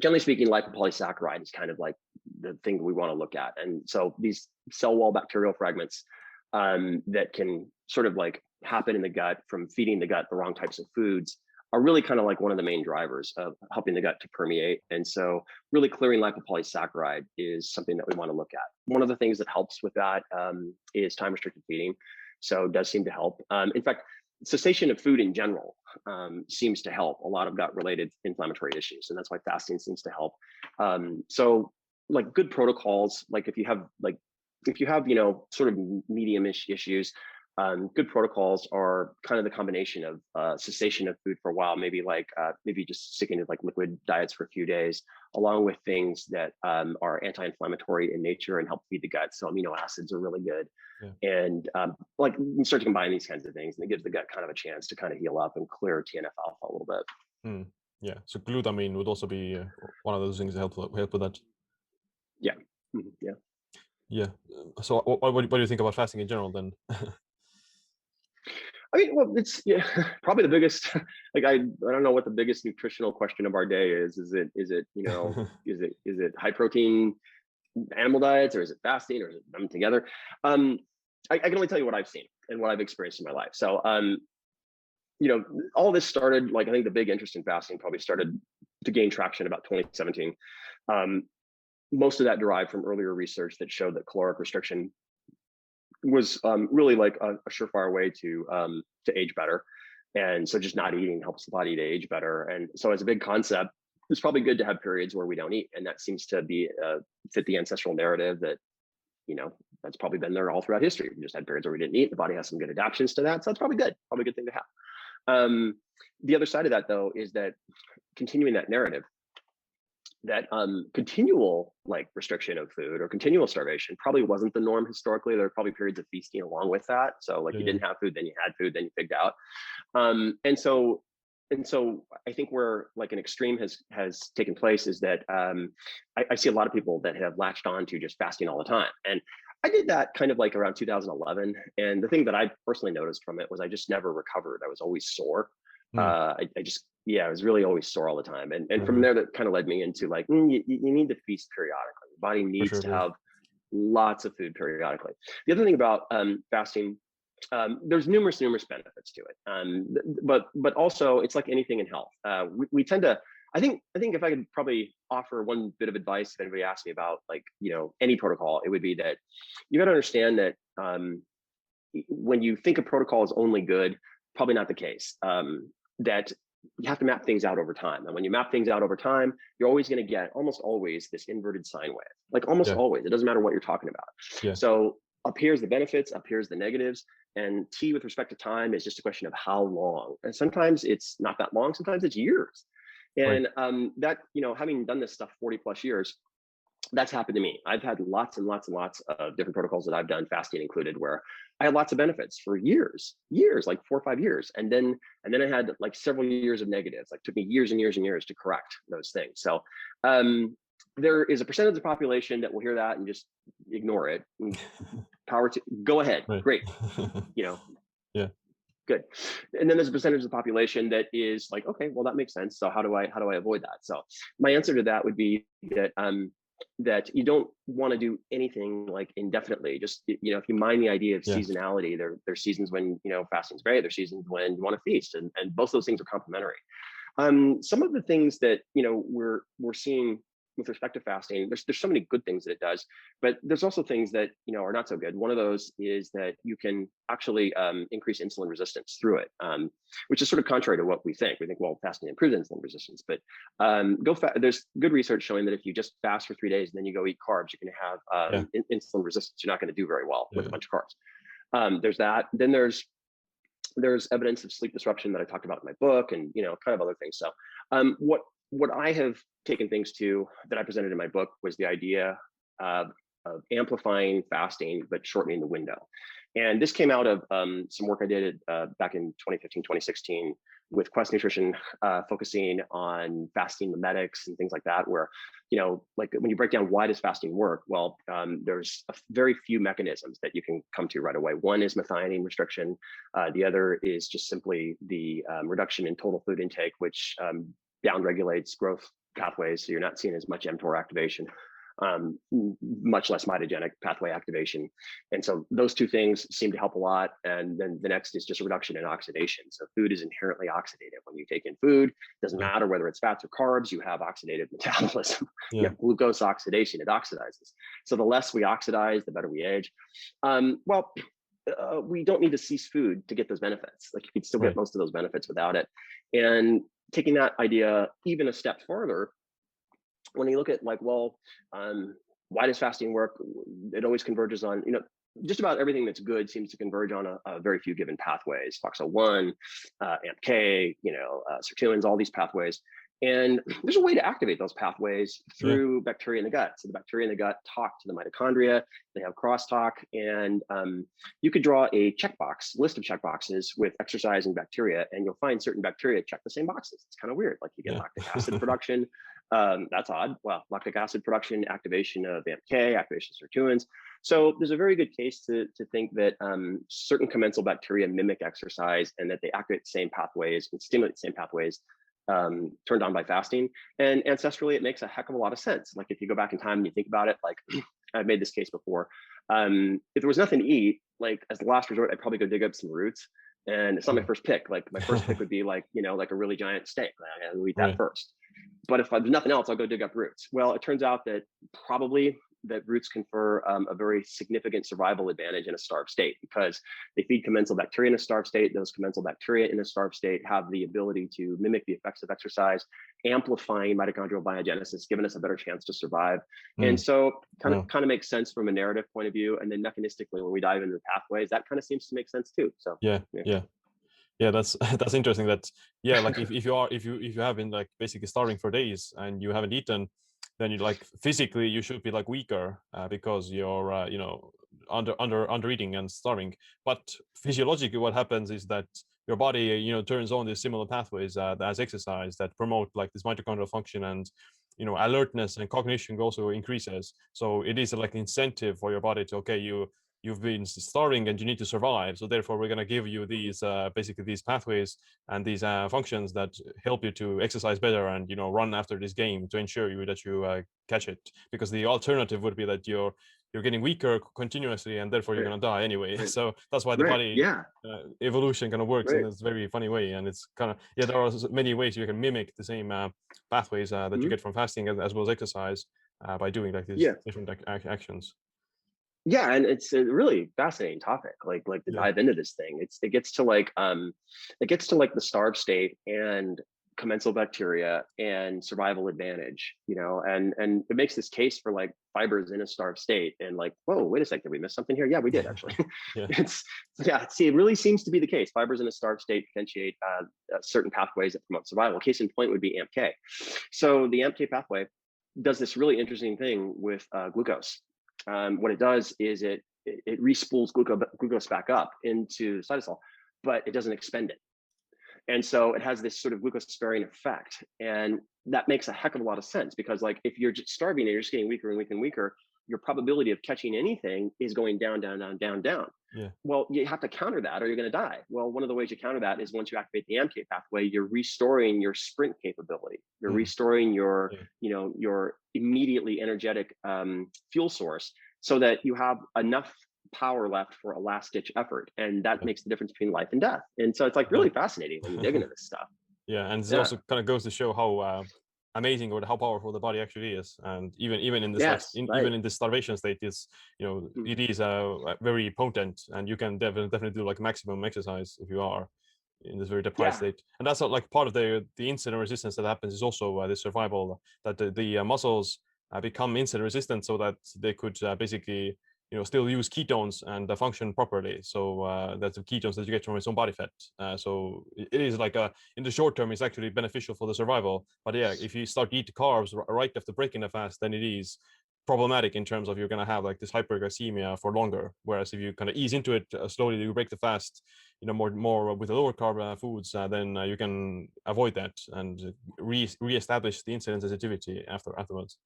Speaker 1: generally speaking, lipopolysaccharide is kind of like the thing that we want to look at. And so these cell wall bacterial fragments that can sort of like happen in the gut from feeding the gut the wrong types of foods are really kind of like one of the main drivers of helping the gut to permeate. And so really clearing lipopolysaccharide is something that we want to look at. One of the things that helps with that is time restricted feeding. So it does seem to help. In fact, cessation of food in general seems to help a lot of gut related inflammatory issues. And that's why fasting seems to help. So like good protocols, like if you have sort of medium-ish issues, good protocols are kind of the combination of cessation of food for a while, maybe just sticking to like liquid diets for a few days, along with things that are anti-inflammatory in nature and help feed the gut. So amino acids are really good. Yeah. And like you start to combine these kinds of things, and it gives the gut kind of a chance to kind of heal up and clear TNF alpha a little bit.
Speaker 2: Yeah. So glutamine would also be one of those things that help with that.
Speaker 1: Yeah. Mm-hmm. Yeah.
Speaker 2: Yeah. So what do you think about fasting in general then?
Speaker 1: I mean, well, it's probably the biggest. Like I don't know what the biggest nutritional question of our day is. Is it is it high protein animal diets, or is it fasting, or is it them together? I can only tell you what I've seen and what I've experienced in my life. So all this started, like I think the big interest in fasting probably started to gain traction about 2017. Most of that derived from earlier research that showed that caloric restriction was really like a surefire way to age better. And so just not eating helps the body to age better. And so as a big concept, it's probably good to have periods where we don't eat. And that seems to be fit the ancestral narrative that, that's probably been there all throughout history. We just had periods where we didn't eat. The body has some good adaptations to that. So that's probably good thing to have. The other side of that though, is that continuing that narrative, that continual like restriction of food or continual starvation probably wasn't the norm historically. There were probably periods of feasting along with that. So like you didn't have food, then you had food, then you pigged out. And so I think where like an extreme has taken place is that I see a lot of people that have latched on to just fasting all the time. And I did that kind of like around 2011. And the thing that I personally noticed from it was I just never recovered. I was always sore. I was really always sore all the time. And from there, that kind of led me into like, you need to feast periodically. Your body needs to have lots of food periodically. The other thing about fasting, there's numerous benefits to it, but also it's like anything in health. We tend to. I think if I could probably offer one bit of advice, if anybody asks me about like any protocol, it would be that you got to understand that when you think a protocol is only good, probably not the case. That you have to map things out over time. And when you map things out over time, you're always going to get almost always this inverted sine wave, like almost always. It doesn't matter what you're talking about. So up here's the benefits, up here's the negatives. And T with respect to time is just a question of how long. And sometimes it's not that long, sometimes it's years. And that, having done this stuff 40 plus years, that's happened to me. I've had lots and lots and lots of different protocols that I've done, fasting included, where I had lots of benefits for years, like 4 or 5 years. And then I had like several years of negatives. Like took me years and years and years to correct those things. So there is a percentage of the population that will hear that and just ignore it. Power to go ahead. Great. Good. And then there's a percentage of the population that is like, okay, well, that makes sense. So how do I avoid that? So my answer to that would be that that you don't want to do anything like indefinitely. Just if you mind the idea of seasonality, there's seasons when fasting's great. There's seasons when you want to feast, and both of those things are complementary. Some of the things that we're seeing with respect to fasting, there's so many good things that it does, but there's also things that are not so good. One of those is that you can actually increase insulin resistance through it, which is sort of contrary to what we think. We think, well, fasting improves insulin resistance, but there's good research showing that if you just fast for 3 days and then you go eat carbs, you're going to have insulin resistance. You're not going to do very well with a bunch of carbs. There's that. Then there's evidence of sleep disruption that I talked about in my book, and kind of other things. So what I have taken things to that I presented in my book was the idea of amplifying fasting, but shortening the window. And this came out of some work I did back in 2015, 2016 with Quest Nutrition, focusing on fasting mimetics and things like that, where, like when you break down why does fasting work? Well, there's a very few mechanisms that you can come to right away. One is methionine restriction. The other is just simply the reduction in total food intake, which downregulates growth pathways, so you're not seeing as much mTOR activation, much less mitogenic pathway activation. And so those two things seem to help a lot. And then the next is just a reduction in oxidation. So food is inherently oxidative. When you take in food, doesn't matter whether it's fats or carbs, you have oxidative metabolism. You have glucose oxidation, it oxidizes. So the less we oxidize, the better we age. We don't need to cease food to get those benefits. Like you could still get most of those benefits without it. And taking that idea even a step further, when you look at like, well, why does fasting work? It always converges on, just about everything that's good seems to converge on a very few given pathways, FOXO1, AMPK, sirtuins, all these pathways. And there's a way to activate those pathways through bacteria in the gut. So the bacteria in the gut talk to the mitochondria, they have crosstalk, and you could draw a list of checkboxes with exercise and bacteria, and you'll find certain bacteria check the same boxes. It's kind of weird. Like you get lactic acid production. That's odd. Well, lactic acid production, activation of AMPK, activation of sirtuins. So there's a very good case to think that certain commensal bacteria mimic exercise and that they activate the same pathways and stimulate the same pathways turned on by fasting. And ancestrally, it makes a heck of a lot of sense. Like if you go back in time and you think about it, like I've made this case before. If there was nothing to eat, like as the last resort, I'd probably go dig up some roots. And it's not my first pick. Like my first pick would be like, like a really giant steak. I gotta eat that first. But if there's nothing else, I'll go dig up roots. Well, it turns out that probably that roots confer a very significant survival advantage in a starved state because they feed commensal bacteria in a starved state. Those commensal bacteria in a starved state have the ability to mimic the effects of exercise, amplifying mitochondrial biogenesis, giving us a better chance to survive. And so kind of makes sense from a narrative point of view. And then mechanistically, when we dive into the pathways, that kind of seems to make sense too. So
Speaker 2: yeah, that's interesting. That like if you have been like basically starving for days and you haven't eaten, then you like physically you should be like weaker because you're under eating and starving. But physiologically, what happens is that your body turns on these similar pathways as exercise that promote like this mitochondrial function, and alertness and cognition also increases. So it is like incentive for your body to you've been starving and you need to survive. So therefore, we're going to give you these basically these pathways and these functions that help you to exercise better and run after this game to ensure that you catch it. Because the alternative would be that you're getting weaker continuously, and therefore you're
Speaker 1: Right.
Speaker 2: gonna die anyway.
Speaker 1: Right.
Speaker 2: So that's why the
Speaker 1: Right.
Speaker 2: body
Speaker 1: Yeah.
Speaker 2: evolution kind of works in
Speaker 1: Right.
Speaker 2: this very funny way. And it's kind of, yeah, there are many ways you can mimic the same pathways that you
Speaker 1: Mhm.
Speaker 2: get from fasting as well as exercise by doing like these
Speaker 1: Yeah.
Speaker 2: different actions.
Speaker 1: Yeah, and it's a really fascinating topic. Like to
Speaker 2: Yeah.
Speaker 1: dive into this thing. It gets to it gets to like the starve state and commensal bacteria and survival advantage, and it makes this case for like fibers in a starved state. And like, whoa, wait a second, did we miss something here? Yeah, we did actually.
Speaker 2: Yeah.
Speaker 1: it's yeah, see, it really seems to be the case. Fibers in a starved state potentiate certain pathways that promote survival. Case in point would be AMPK. So the AMPK pathway does this really interesting thing with glucose. What it does is it respools glucose back up into the cytosol, but it doesn't expend it. And so it has this sort of glucose sparing effect. And that makes a heck of a lot of sense, because like if you're just starving and you're just getting weaker and weaker and weaker, your probability of catching anything is going down, down, down, down, down.
Speaker 2: Yeah.
Speaker 1: Well, you have to counter that or you're going to die. Well, one of the ways you counter that is once you activate the AMK pathway, you're restoring your sprint capability. You're restoring your, your immediately energetic fuel source, so that you have enough power left for a last ditch effort. And that makes the difference between life and death. And so it's like really fascinating when you dig into this stuff.
Speaker 2: Yeah, and it also kind of goes to show how amazing or how powerful the body actually is. And even in this even in this starvation state, it's it is very potent, and you can definitely do like maximum exercise if you are in this very deprived state. And that's not like part of the insulin resistance that happens is also the survival, that the muscles become insulin resistant so that they could basically still use ketones and function properly. So that's the ketones that you get from its own body fat. So it is like in the short term, it's actually beneficial for the survival. But yeah, if you start to eat carbs right after breaking the fast, then it is problematic in terms of you're going to have like this hyperglycemia for longer. Whereas if you kind of ease into it slowly, you break the fast, more with the lower carb foods, then you can avoid that and reestablish the insulin sensitivity afterwards.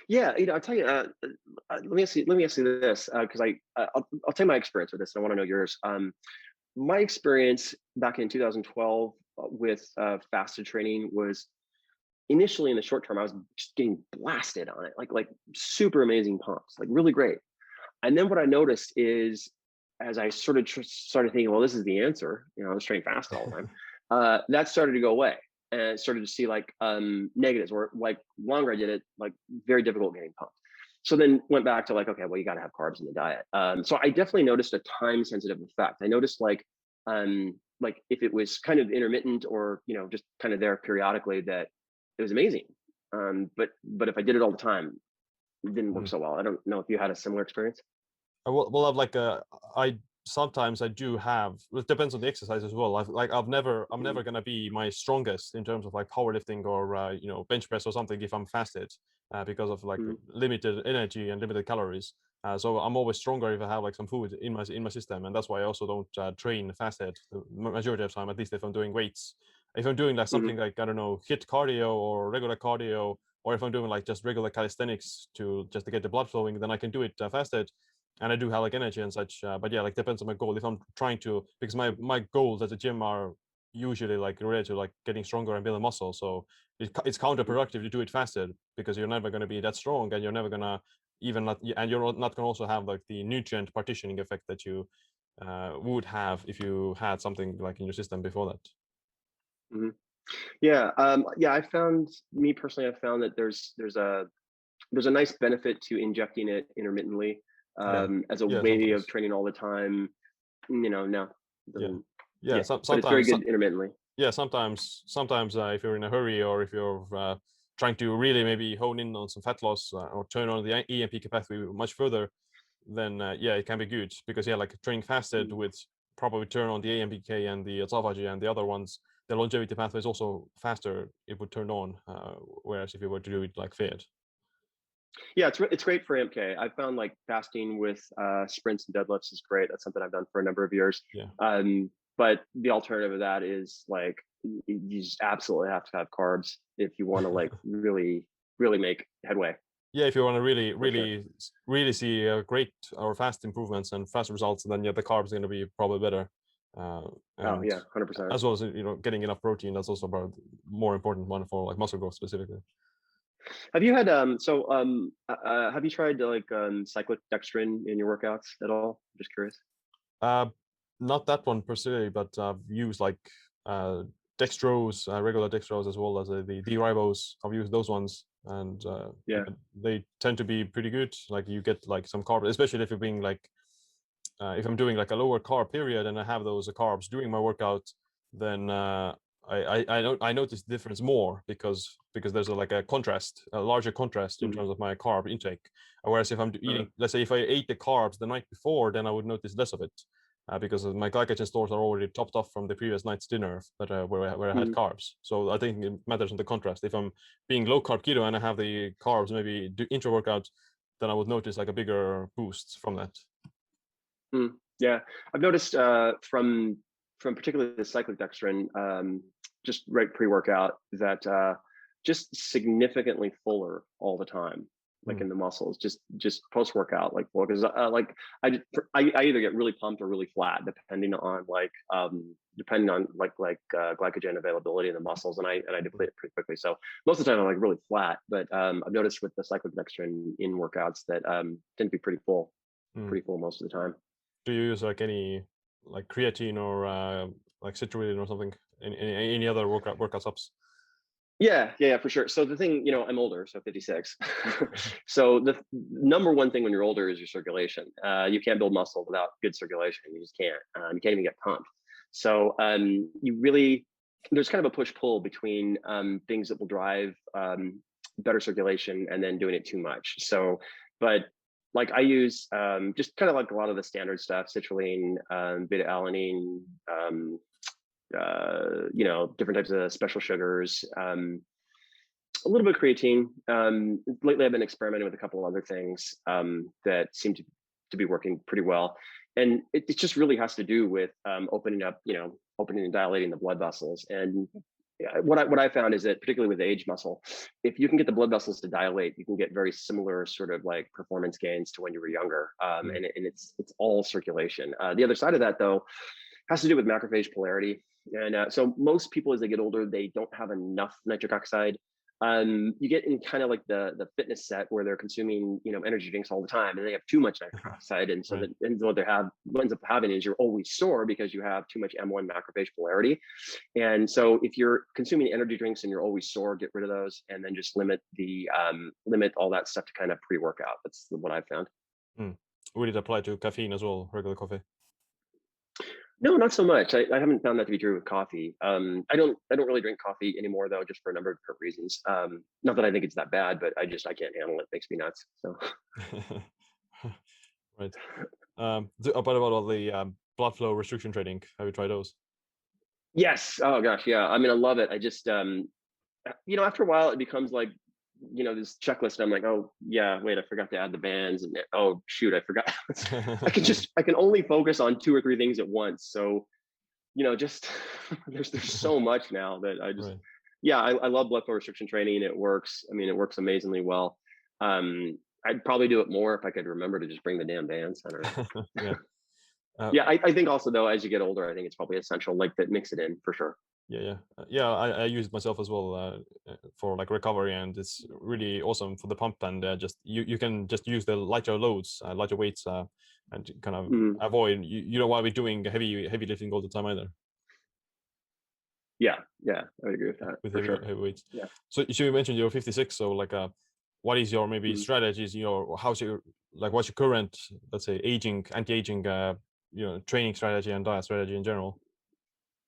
Speaker 1: Yeah, I'll tell you. Let me ask you this, because I'll tell you my experience with this, and I want to know yours. My experience back in 2012 with fasted training was initially in the short term, I was just getting blasted on it, like super amazing pumps, like really great. And then what I noticed is, as I sort of started thinking, well, this is the answer. I was training fast all the time. That started to go away. And started to see like negatives, or like longer I did it, like very difficult getting pumped. So then went back to like, okay, well, you got to have carbs in the diet. So I definitely noticed a time sensitive effect. I noticed like if it was kind of intermittent or just kind of there periodically, that it was amazing. But if I did it all the time, it didn't work so well. I don't know if you had a similar experience.
Speaker 2: Well, I've like sometimes I do have. It depends on the exercise as well. I'm never gonna be my strongest in terms of like powerlifting or bench press or something if I'm fasted, because of like limited energy and limited calories. So I'm always stronger if I have like some food in my system, and that's why I also don't train fasted the majority of the time. At least if I'm doing weights, if I'm doing like something like, I don't know, HIIT cardio or regular cardio, or if I'm doing like just regular calisthenics just to get the blood flowing, then I can do it fasted. And I do have like energy and such, but yeah, like depends on my goal. If I'm trying to, because my goals at the gym are usually like related to like getting stronger and building muscle, so it's counterproductive to do it fasted, because you're never going to be that strong, and you're never going to and you're not going to also have like the nutrient partitioning effect that you would have if you had something like in your system before that.
Speaker 1: Yeah, I found, me personally, I've found that there's a nice benefit to injecting it intermittently as a way of training all the time. No, doesn't. But it's very good intermittently.
Speaker 2: Yeah, sometimes if you're in a hurry, or if you're trying to really maybe hone in on some fat loss, or turn on the EMP capacity much further, then yeah, it can be good, because yeah, like training fasted with probably turn on the AMPK and the autophagy and the other ones, the longevity pathway is also faster. It would turn on, whereas if you were to do it like fed.
Speaker 1: Yeah, it's great for AMK. I found like fasting with sprints and deadlifts is great. That's something I've done for a number of years.
Speaker 2: Yeah.
Speaker 1: But the alternative of that is like you just absolutely have to have carbs if you want to like really make headway.
Speaker 2: Yeah, if you want to really see great or fast improvements and fast results, then yeah, the carbs are going to be probably better.
Speaker 1: Oh yeah, 100%.
Speaker 2: As well as getting enough protein. That's also about more important one for like muscle growth specifically.
Speaker 1: Have you had have you tried like cyclic dextrin in your workouts at all? Just curious.
Speaker 2: Not that one per se, but I've used like dextrose, regular dextrose, as well as the D-ribose. I've used those ones, and
Speaker 1: Yeah.
Speaker 2: they tend to be pretty good. Like you get like some carbs, especially if you're being like if I'm doing like a lower carb period and I have those carbs during my workout, then I notice the difference more because there's like a contrast, a larger contrast in
Speaker 1: Mm-hmm.
Speaker 2: terms of my carb intake. Whereas if I'm eating, let's say if I ate the carbs the night before, then I would notice less of it because my glycogen stores are already topped off from the previous night's dinner where I had carbs. So I think it matters on the contrast. If I'm being low carb keto and I have the carbs maybe intra workout, then I would notice like a bigger boost from that.
Speaker 1: Yeah, I've noticed from particularly the cyclic dextrin, just right pre-workout, that just significantly fuller all the time, like in the muscles, just post-workout, like because like I either get really pumped or really flat depending on glycogen availability in the muscles, and I deplete it pretty quickly. So most of the time I'm like really flat, but I've noticed with the cyclic dextrin in workouts that tend to be pretty full most of the time.
Speaker 2: Do you use like any like creatine or like citrulline or something? Any other workout subs?
Speaker 1: Yeah, for sure. So the thing, I'm older, so 56. So the number one thing when you're older is your circulation. You can't build muscle without good circulation. You just can't. You can't even get pumped. So there's kind of a push-pull between things that will drive better circulation and then doing it too much. So, but like I use just kind of like a lot of the standard stuff, citrulline, beta alanine, different types of special sugars, a little bit of creatine. Lately, I've been experimenting with a couple other things that seem to be working pretty well. And it just really has to do with opening and dilating the blood vessels. And what I found is that particularly with age muscle, if you can get the blood vessels to dilate, you can get very similar sort of like performance gains to when you were younger. And it's all circulation. The other side of that though has to do with macrophage polarity. And so most people as they get older, they don't have enough nitric oxide. You get in kind of like the fitness set where they're consuming, energy drinks all the time, and they have too much nitric oxide, and so
Speaker 2: Right.
Speaker 1: what ends up having is you're always sore because you have too much M1 macrophage polarity. And so if you're consuming energy drinks and you're always sore, get rid of those, and then just limit all that stuff to kind of pre-workout. That's what I've found.
Speaker 2: Would it apply to caffeine as well, regular coffee?
Speaker 1: No, not so much. I haven't found that to be true with coffee. I don't really drink coffee anymore though, just for a number of different reasons. Not that I think it's that bad, but I can't handle it. It makes me nuts. So
Speaker 2: Right. About all the blood flow restriction training, have you tried those?
Speaker 1: yes. Oh gosh, yeah. I mean, I love it. I just after a while it becomes like this checklist. I'm like, oh yeah, wait, I forgot to add the bands, and oh shoot, I forgot. I can only focus on 2 or 3 things at once. So just there's so much now that I just I love blood flow restriction training. It works. I mean, it works amazingly well. I'd probably do it more if I could remember to just bring the damn bands. I don't know. I think also though, as you get older, I think it's probably essential, like that mix it in for sure.
Speaker 2: I use it myself as well for like recovery, and it's really awesome for the pump. And just you can just use the lighter loads, lighter weights, and kind of avoid you don't want to be doing heavy lifting all the time either.
Speaker 1: Yeah, I would agree with that.
Speaker 2: With
Speaker 1: for
Speaker 2: heavy weights.
Speaker 1: Yeah.
Speaker 2: So you mentioned you're 56. So like, what is your maybe strategies? What's your current, let's say, anti-aging, training strategy and diet strategy in general?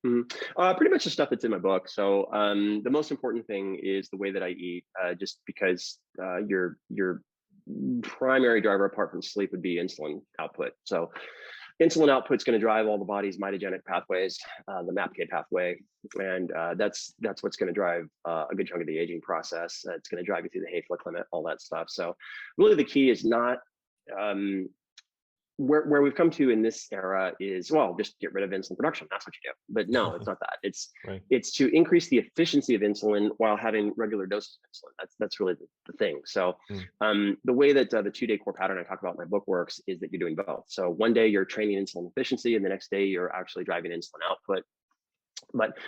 Speaker 1: Pretty much the stuff that's in my book. So the most important thing is the way that I eat, just because your primary driver apart from sleep would be insulin output. So insulin output is going to drive all the body's mitogenic pathways, the MAPK pathway, and that's what's going to drive a good chunk of the aging process. It's going to drive you through the Hayflick limit, all that stuff. So really the key is not where we've come to in this era is, well, just get rid of insulin production. That's what you do. But no, it's not that. It's to increase the efficiency of insulin while having regular doses of insulin. That's really the thing. So the way that the 2-day core pattern I talk about in my book works is that you're doing both. So one day you're training insulin efficiency, and the next day you're actually driving insulin output.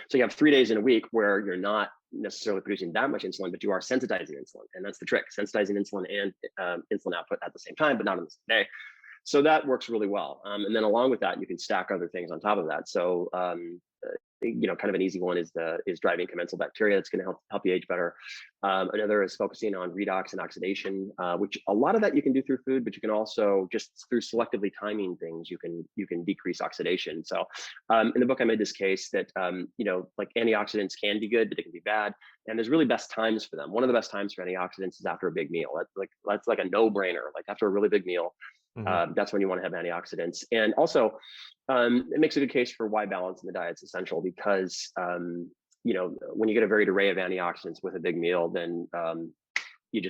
Speaker 1: So you have 3 days in a week where you're not necessarily producing that much insulin, but you are sensitizing insulin. And that's the trick, sensitizing insulin and insulin output at the same time, but not on the same day. So that works really well. And then along with that, you can stack other things on top of that. So, kind of an easy one is driving commensal bacteria. That's going to help you age better. Another is focusing on redox and oxidation, which a lot of that you can do through food, but you can also just through selectively timing things, you can decrease oxidation. So in the book, I made this case that like antioxidants can be good, but they can be bad, and there's really best times for them. One of the best times for antioxidants is after a big meal. That's like a no-brainer. Like after a really big meal, that's when you want to have antioxidants. And also, it makes a good case for why balance in the diet is essential, because when you get a varied array of antioxidants with a big meal, then you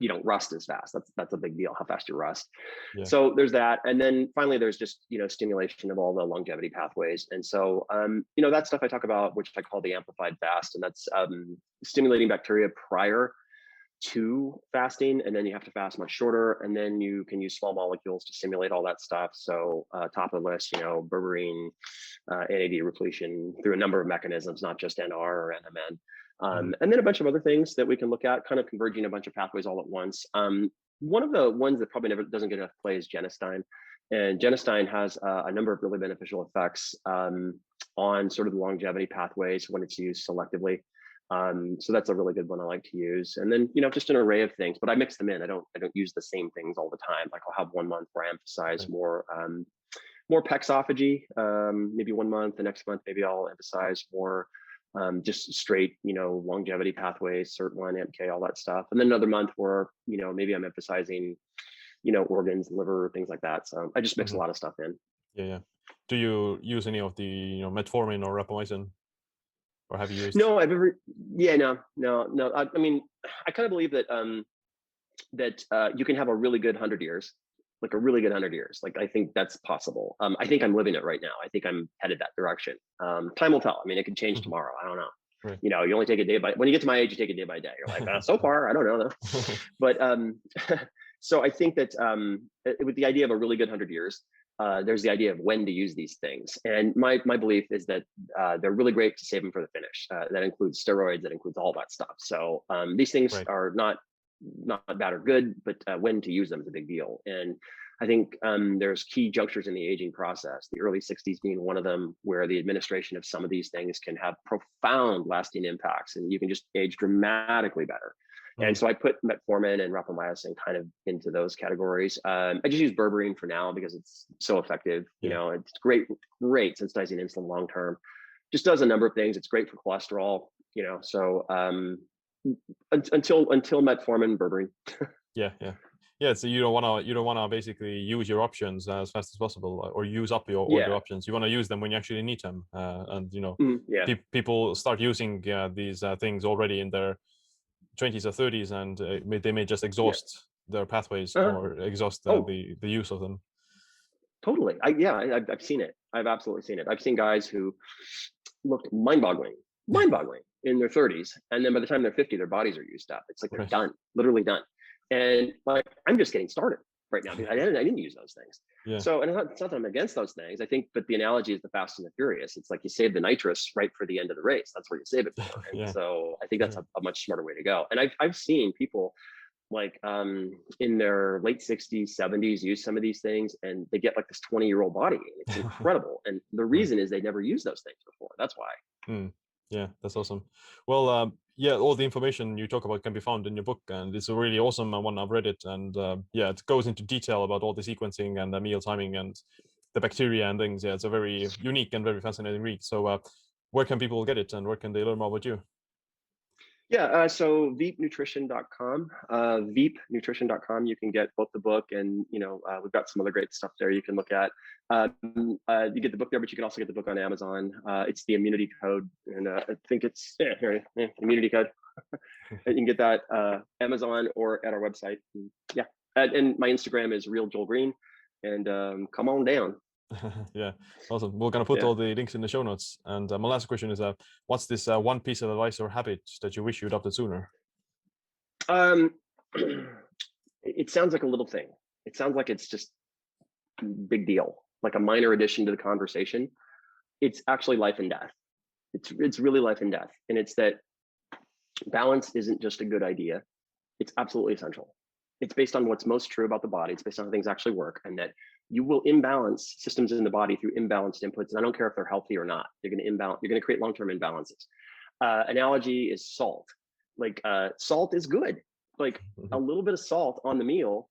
Speaker 1: don't rust as fast. That's a big deal, how fast you rust. Yeah. So there's that. And then finally, there's just stimulation of all the longevity pathways. And so that stuff I talk about, which I call the amplified fast, and that's stimulating bacteria prior to fasting, and then you have to fast much shorter, and then you can use small molecules to simulate all that stuff. So top of the list, berberine, NAD repletion through a number of mechanisms, not just NR or NMN, and then a bunch of other things that we can look at, kind of converging a bunch of pathways all at once. One of the ones that probably never doesn't get enough play is genistein, and genistein has a number of really beneficial effects on sort of the longevity pathways when it's used selectively. So that's a really good one I like to use. And then, just an array of things, but I mix them in. I don't use the same things all the time. Like I'll have 1 month where I emphasize more pexophagy, maybe 1 month. The next month, maybe I'll emphasize more just straight, longevity pathways, SIRT1, AMPK, all that stuff. And then another month where, maybe I'm emphasizing, organs, liver, things like that. So I just mix a lot of stuff in.
Speaker 2: Yeah. Do you use any of the, metformin or rapamycin? Or have you used?
Speaker 1: No, no. I mean, I kind of believe that you can have a really good 100 years, like a really good 100 years. Like I think that's possible. I think I'm living it right now. I think I'm headed that direction. Time will tell. I mean, it could change tomorrow. I don't know. Right. You only take it day by. When you get to my age, you take it day by day. You're like, so far, I don't know though. But so I think that with the idea of a really good 100 years. There's the idea of when to use these things. And my belief is that they're really great to save them for the finish. That includes steroids, that includes all that stuff. So these things are not bad or good, but when to use them is a big deal. And I think there's key junctures in the aging process, the early 60s being one of them, where the administration of some of these things can have profound lasting impacts, and you can just age dramatically better. And so I put metformin and rapamycin kind of into those categories. I just use berberine for now because it's so effective. It's great sensitizing insulin long term. Just does a number of things. It's great for cholesterol. So until metformin, berberine.
Speaker 2: Yeah. So you don't wanna basically use your options as fast as possible, or use up all your options. You want to use them when you actually need them. And people start using these things already in their 20s or 30s, and they may just exhaust their pathways or exhaust the use of them.
Speaker 1: Totally. I've seen it. I've absolutely seen it. I've seen guys who looked mind-boggling in their 30s, and then by the time they're 50, their bodies are used up. It's like they're done, literally done. And like I'm just getting started right now. I didn't use those things. Yeah. So, and it's not that I'm against those things. I think, but the analogy is the Fast and the Furious. It's like you save the nitrous right for the end of the race. That's where you save it for. And so I think that's a much smarter way to go. And I've seen people like in their late 60s, 70s use some of these things, and they get like this 20-year-old body. It's incredible. And the reason is they never used those things before. That's why.
Speaker 2: Yeah, that's awesome. Well, all the information you talk about can be found in your book, and it's a really awesome one. I've read it, and it goes into detail about all the sequencing and the meal timing and the bacteria and things. Yeah, it's a very unique and very fascinating read. So where can people get it, and where can they learn more about you?
Speaker 1: Yeah, so veepnutrition.com, veepnutrition.com. You can get both the book and, we've got some other great stuff there you can look at. You get the book there, but you can also get the book on Amazon. It's the immunity code. And I think it's, immunity code. You can get that Amazon or at our website. And my Instagram is Real Joel Greene. And come on down.
Speaker 2: Yeah, awesome. We're going to put all the links in the show notes. And my last question is, what's this one piece of advice or habit that you wish you adopted sooner?
Speaker 1: It sounds like a little thing. It sounds like it's just big deal, like a minor addition to the conversation. It's actually life and death. It's really life and death. And it's that Balance isn't just a good idea. It's absolutely essential. It's based on what's most true about the body. It's based on how things actually work, and that you will imbalance systems in the body through imbalanced inputs. And I don't care if they're healthy or not. You're going to imbalance. You're going to create long-term imbalances. Analogy is salt. Like salt is good. Like a little bit of salt on the meal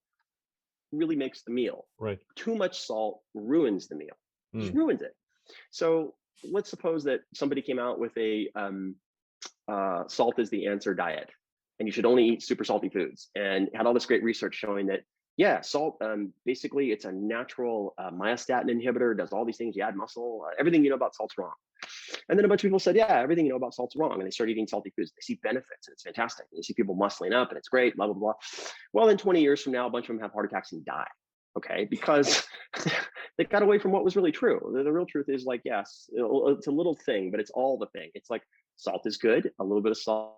Speaker 1: really makes the meal.
Speaker 2: Right.
Speaker 1: Too much salt ruins the meal. Just ruins it. So let's suppose that somebody came out with a salt is the answer diet, and you should only eat super salty foods, and had all this great research showing that, yeah, salt, basically it's a natural myostatin inhibitor, does all these things, you add muscle, everything you know about salt's wrong. And then a bunch of people said, yeah, everything you know about salt's wrong. And they start eating salty foods. They see benefits and it's fantastic. And you see people muscling up and it's great, blah, blah, blah. Well, then 20 years from now, a bunch of them have heart attacks and die. Okay, because they got away from what was really true. The real truth is like, yes, it's a little thing, but it's all the thing. It's like salt is good. A little bit of salt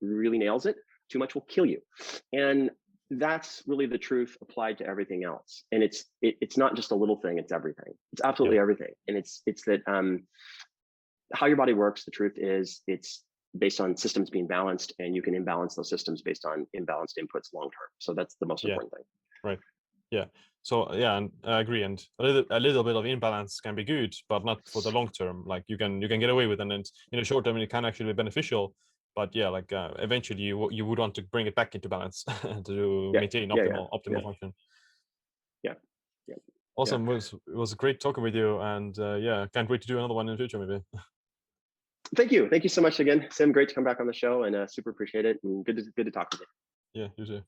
Speaker 1: really nails it. Too much will kill you. And that's really the truth applied to everything else. And it's not just a little thing, it's everything. It's absolutely everything. And it's that how your body works, the truth is it's based on systems being balanced, and you can imbalance those systems based on imbalanced inputs long term. So that's the most important thing.
Speaker 2: Right. Yeah. So yeah, and I agree. And a little bit of imbalance can be good, but not for the long term. Like you can get away with it, and in the short term, it can actually be beneficial. But yeah, like eventually, you would want to bring it back into balance to maintain optimal function.
Speaker 1: Yeah.
Speaker 2: Awesome. It was great talking with you, and yeah, can't wait to do another one in the future, maybe.
Speaker 1: Thank you so much again, Sim. Great to come back on the show, and super appreciate it, and good to talk to you.
Speaker 2: Yeah, you too.